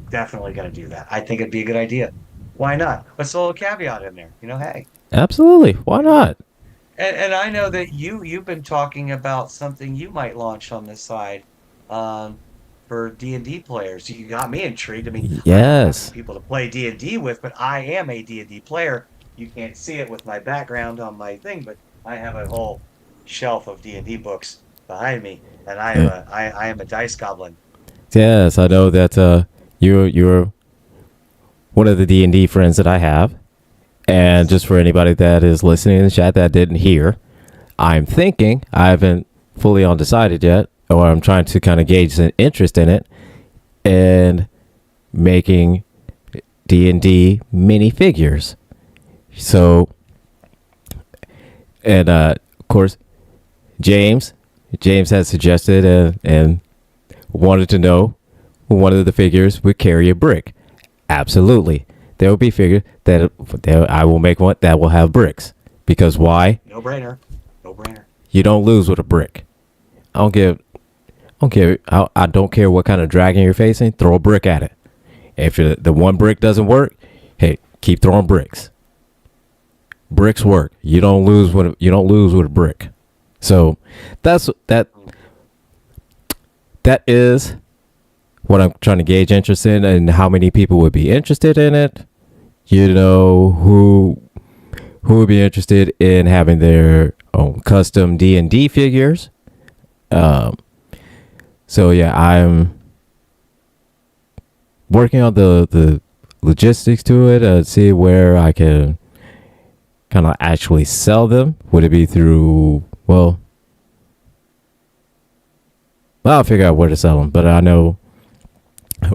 definitely going to do that. I think it'd be a good idea. Why not? What's a little caveat in there? Hey. Absolutely. Why not? And I know that you've been talking about something you might launch on this side, um, for D&D players. You got me intrigued. I mean, I don't have any Yes. people to play D&D with, but I am a D&D player. You can't see it with my background on my thing, but I have a whole shelf of D&D books behind me, and Yeah. I am a dice goblin. Yes, I know that you're one of the D&D friends that I have. And just for anybody that is listening in the chat that didn't hear, I'm thinking, I haven't fully undecided yet, or I'm trying to kind of gauge an interest in it, and making D&D minifigures. So, and of course, James has suggested and wanted to know one of the figures would carry a brick. Absolutely. There will be figures that I will make one that will have bricks. Because why? No brainer. No brainer. You don't lose with a brick. I don't care. I don't care what kind of dragon you're facing. Throw a brick at it. If the one brick doesn't work, hey, keep throwing bricks. Bricks work. You don't lose with a brick. So that is what I'm trying to gauge interest in, and how many people would be interested in it. Who would be interested in having their own custom D&D figures. So yeah, I'm working on the logistics to it, see where I can kind of actually sell them. Would it be through, I'll figure out where to sell them, but I know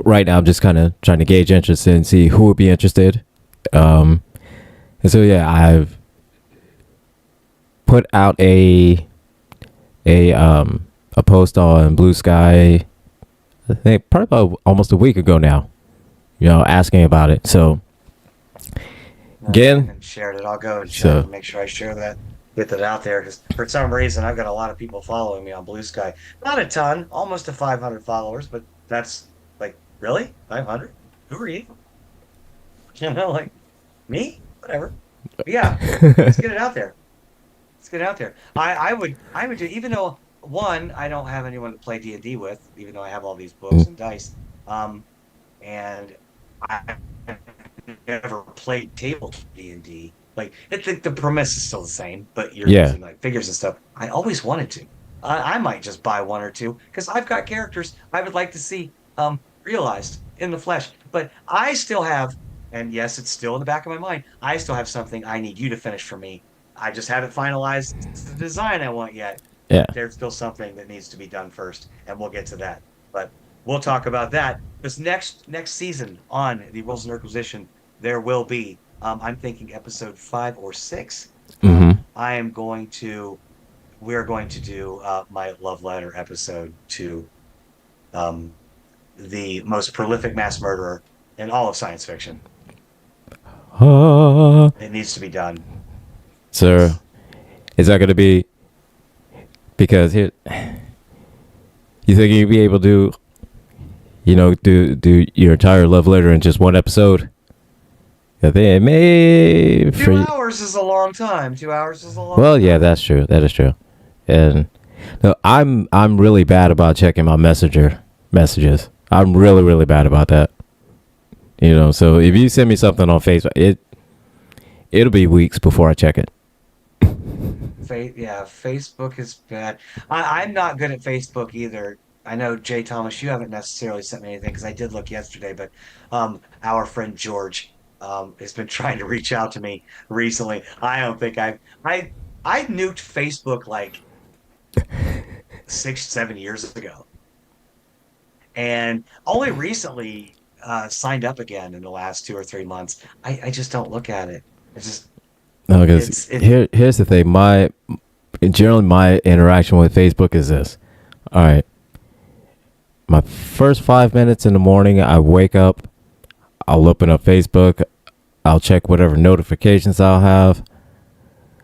right now I'm just kind of trying to gauge interest and see who would be interested. And so yeah, I've put out a post on Blue Sky, I think probably about almost a week ago now, asking about it. So again, And shared it. I'll go and So- make sure I share that, get it out there, because for some reason I've got a lot of people following me on Blue Sky. Not a ton, almost to 500 followers, but that's like, really? 500? Who are you? Like, me? Whatever. But yeah, let's get it out there. Let's get it out there. I would do, even though, one, I don't have anyone to play D&D with, even though I have all these books and dice. And I never played table D&D. Like, the premise is still the same, but you're Yeah. using like figures and stuff. I always wanted to. I might just buy one or two, because I've got characters I would like to see realized in the flesh. But I still have, and yes, it's still in the back of my mind, I still have something I need you to finish for me. I just haven't finalized the design I want yet. yeah, There's still something that needs to be done first, and we'll get to that. But we'll talk about that. This next season on the Rules of Nerdquisition, there will be, I'm thinking episode 5 or 6. mm-hmm. We're going to do my love letter episode to the most prolific mass murderer in all of science fiction. It needs to be done. So is that going to be, because here, you think you'd be able to, do your entire love letter in just one episode? I think it may. 2 hours is a long time. 2 hours is a long Well, time. yeah, that's true. That is true. And no, I'm really bad about checking my messenger messages. I'm really, really bad about that. So if you send me something on Facebook, it'll be weeks before I check it. Yeah, Facebook is bad. I'm not good at Facebook either. I know, Jay Thomas, you haven't necessarily sent me anything, because I did look yesterday, but our friend George has been trying to reach out to me recently. I don't think I nuked Facebook like 6-7 years ago, and only recently signed up again in the last 2 or 3 months. I just don't look at it. It's just, No, because here's the thing. Generally, my interaction with Facebook is this. All right. My first 5 minutes in the morning, I wake up, I'll open up Facebook, I'll check whatever notifications I'll have.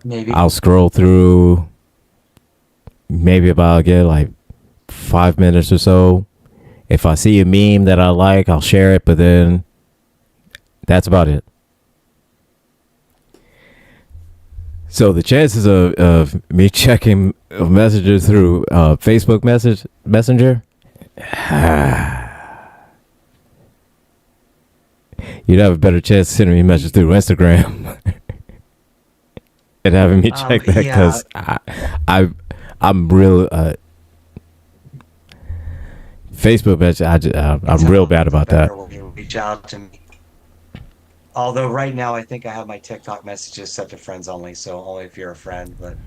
maybe I'll scroll through, maybe about get like 5 minutes or so. If I see a meme that I like, I'll share it, but then that's about it. So the chances of me checking messages through Facebook Messenger, you'd have a better chance of sending me a message through Instagram and having me check that, because I'm real Facebook message. I'm real bad about that. When you reach out to me. Although right now I think I have my TikTok messages set to friends only, so only if you're a friend. But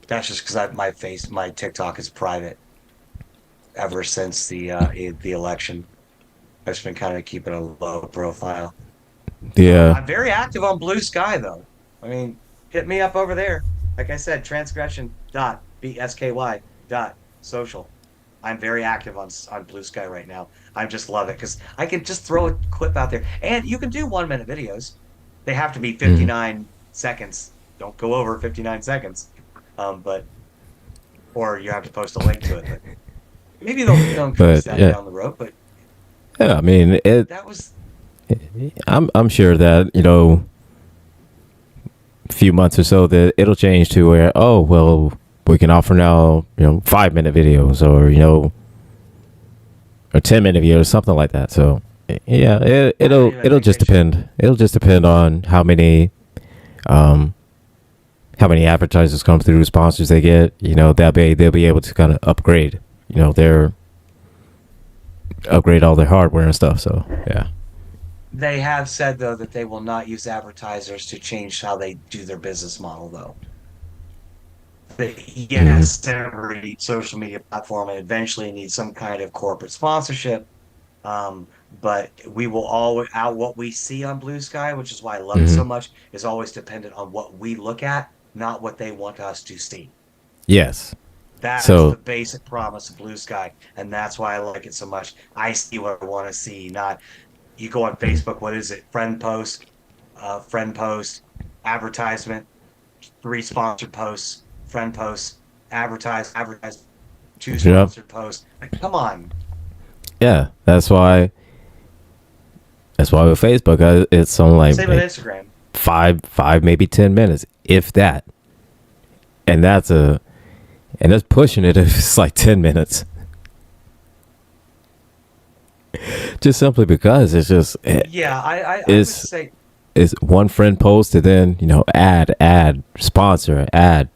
that's just because my TikTok is private ever since the election. I've just been kind of keeping a low profile. Yeah. I'm very active on Blue Sky though. I mean, hit me up over there. Like I said, transgression.bsky.social. I'm very active on Blue Sky right now. I just love it because I can just throw a clip out there, and you can do 1 minute videos. They have to be 59 seconds. Don't go over 59 seconds. Or you have to post a link to it. But maybe they'll increase that down the road. But yeah, I mean, that was. I'm sure that, a few months or so that it'll change to where, oh well, we can offer now 5-minute videos, or or 10-minute videos, something like that. So yeah, it'll just depend. It'll just depend on how many advertisers come through, sponsors they get. They'll be able to kind of upgrade all their hardware and stuff. So yeah. They have said though that they will not use advertisers to change how they do their business model though. Yes, every social media platform eventually needs some kind of corporate sponsorship. But we will always what we see on Blue Sky, which is why I love it so much, is always dependent on what we look at, not what they want us to see. Yes. That's the basic promise of Blue Sky, and that's why I like it so much. I see what I want to see, not you go on Facebook, what is it? Friend post, advertisement, 3 sponsored posts, friend posts, advertise, 2 sponsored posts. Like, come on. Yeah, that's why with Facebook, it's on like same with Instagram. 5 maybe 10 minutes, if that. And that's pushing it if it's like 10 minutes. Just simply because it's just I would say it's one friend post, and then add sponsor, add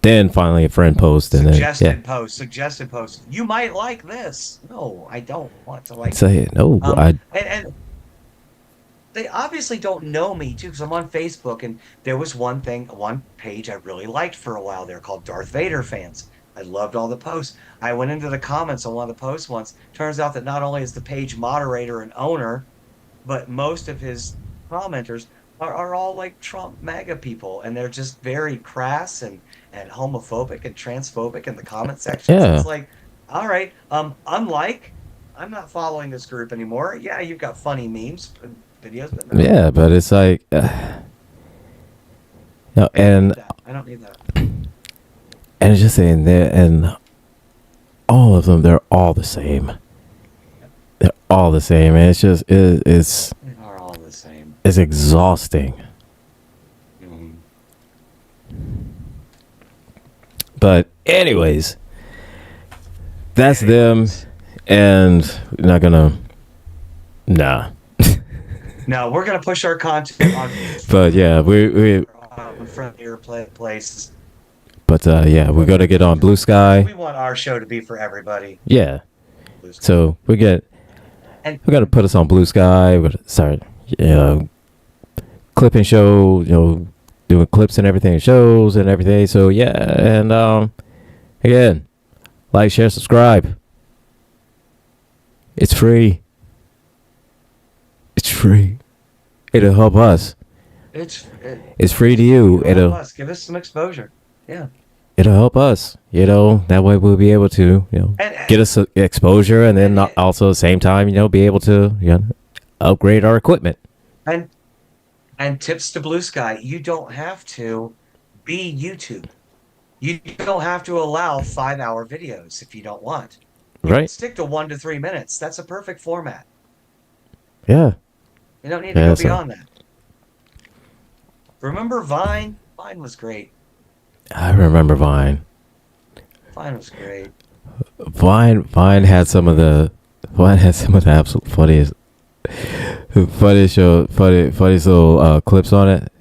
then finally a friend post, and suggested post. You might like this. No, I don't want to like. Say it. No, and they obviously don't know me too, because I'm on Facebook, and there was one page I really liked for a while there called Darth Vader Fans. I loved all the posts. I went into the comments on one of the posts once. Turns out that not only is the page moderator and owner, but most of his commenters are all like Trump MAGA people, and they're just very crass and homophobic and transphobic in the comment section. So it's like, all right, I'm not following this group anymore. Yeah, you've got funny memes and videos, but no. Yeah, but it's like, no, and I don't need that. And it's just saying there, and all of them, they're all the same. They're all the same, and it's just they are all the same. It's exhausting. But anyways, that's them, and we're not gonna. Nah. No, we're gonna push our content on. But yeah, we friendlier places. But yeah, we're gonna get on Blue Sky. We want our show to be for everybody. Yeah. So we gotta put us on Blue Sky. We're gonna start, clipping show, doing clips and everything, shows and everything. So yeah, and again, like, share, subscribe. It's free. It's free. It'll help us. It's free to you. It'll help us. Give us some exposure. Yeah. It'll help us, that way we'll be able to, get us exposure, and then also at the same time, be able to, upgrade our equipment. And tips to Blue Sky, you don't have to be YouTube. You don't have to allow 5-hour videos if you don't want. You can Right? stick to 1 to 3 minutes. That's a perfect format. Yeah. You don't need to Yeah. go So beyond that. Remember Vine? Vine was great. I remember Vine. Vine was great. Vine had some of the absolute funniest little clips on it.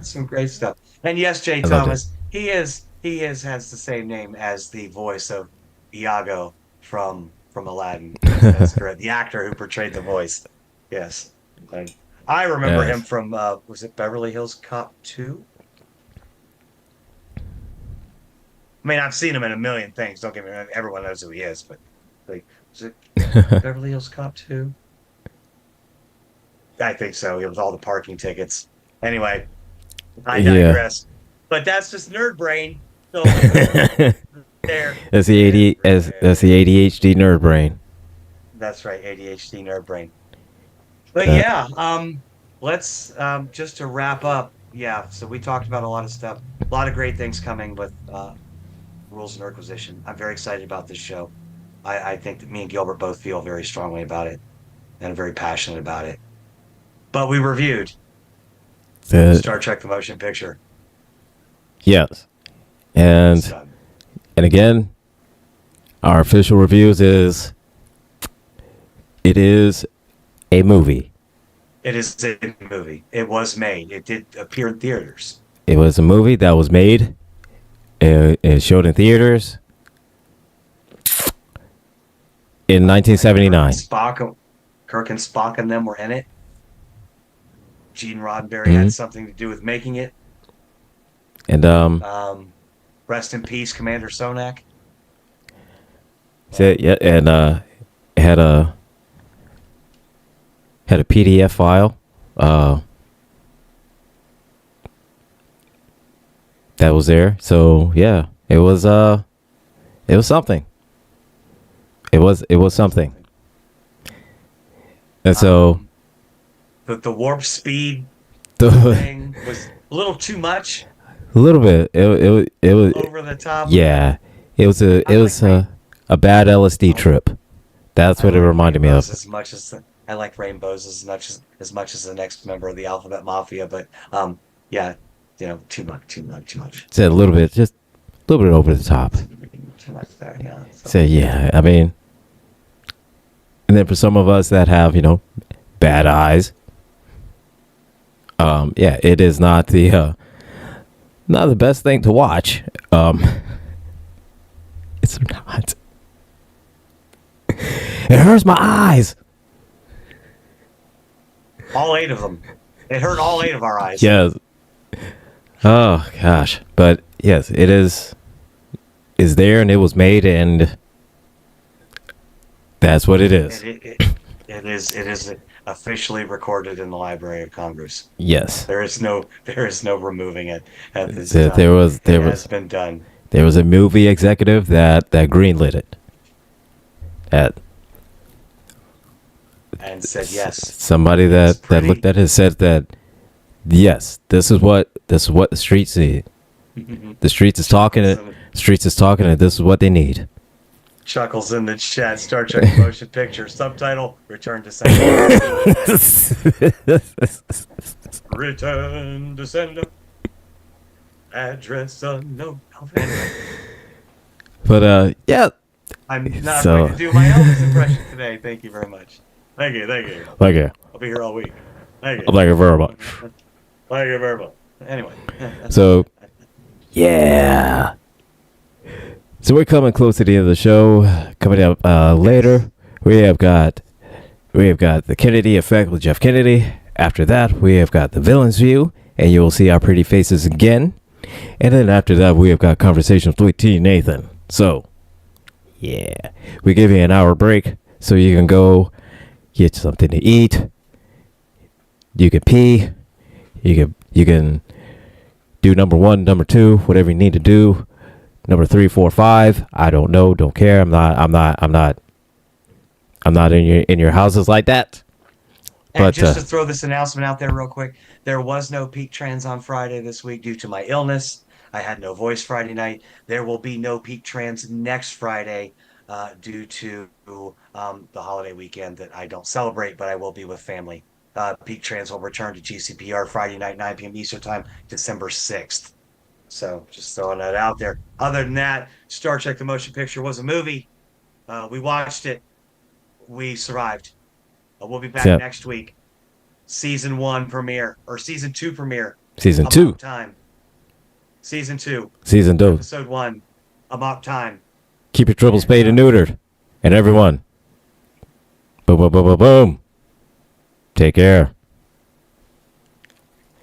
Some great stuff. And yes, Jay I loved it. Thomas, he has the same name as the voice of Iago from Aladdin. That's correct. The actor who portrayed the voice. Yes. Like, I remember him Yes. from was it Beverly Hills Cop 2? I mean, I've seen him in a million things. Don't get me wrong, everyone knows who he is, but like, was it Beverly Hills Cop 2? I think so. It was all the parking tickets. Anyway, I Yeah. digress. But that's just nerd brain. So there. That's the that's the ADHD nerd brain. That's right, ADHD nerd brain. But Uh, yeah, let's just to wrap up. Yeah, so we talked about a lot of stuff, a lot of great things coming with Rules and Nerdquisition. I'm very excited about this show. I think that me and Gilbert both feel very strongly about it and very passionate about it. But we reviewed the Star Trek: The Motion Picture. yes, and So, again, our official reviews is it is a movie. it is a movie. It was made. It did appear in theaters. It was a movie that was made. It showed in theaters in 1979. Kirk and Spock and them were in it. Gene Roddenberry Mhm. had something to do with making it. And Rest in peace, Commander Sonak. yeah, and it had a PDF file that was there. So yeah, it was something. It was something. And so The warp speed the, thing was a little too much, a little bit it was over the top. yeah, it was a bad LSD trip. That's what it reminded me of. As much as I like rainbows as much as the next member of the Alphabet Mafia, but yeah, too much, It's a little bit, just a little bit over the top. too much there. Yeah. So yeah, I mean, and then for some of us that have bad eyes, yeah, it is not the best thing to watch. It's not. It hurts my eyes. All 8 of them. It hurt all 8 of our eyes. Yes. Oh gosh, but yes, it is there and it was made and that's what it is. It is officially recorded in the Library of Congress. Yes. There is no removing it at this There time. was It has been done. there was a movie executive that greenlit it. And said yes. Somebody It's that pretty. looked at it said that yes, this is what the streets need. The streets is talking it. Streets is talking it. This is what they need. Chuckles in the chat. Star Trek motion picture. Subtitle: Return to Sender. Return to Sender. Address unknown. But yeah, I'm not So- going to do my Elvis impression today. Thank you very much. Thank you. like it, I'll be here all week. Thank you. like it very much. Thank you very much. Anyway. So yeah. So we're coming close to the end of the show. Coming up later, we have got the Kennedy Effect with Jeff Kennedy. After that, we have got the Villains View, and you will see our pretty faces again. And then after that, we have got Conversations with T. Nathan. So, yeah, we give you an hour break so you can go get something to eat. You can pee. You can do number 1, number 2, whatever you need to do. Number 3, 4, 5. I don't know. Don't care. I'm not in your houses like that. And But just to throw this announcement out there real quick, there was no Peak Trends on Friday this week due to my illness. I had no voice Friday night. There will be no Peak Trends next Friday due to the holiday weekend that I don't celebrate, but I will be with family. Peak Trends will return to GCPR Friday night, 9 p.m. Eastern Time, December 6th. So just throwing that out there. Other than that, Star Trek The Motion Picture was a movie. We watched it. We survived. We'll be back Yeah. next week. Season 1 premiere or season 2 premiere. Season 2. Amok Time. Season 2. Season 2. Episode 1. Amok Time. Keep your triples spayed and neutered. And everyone. Boom, boom, boom, boom, boom. Take care.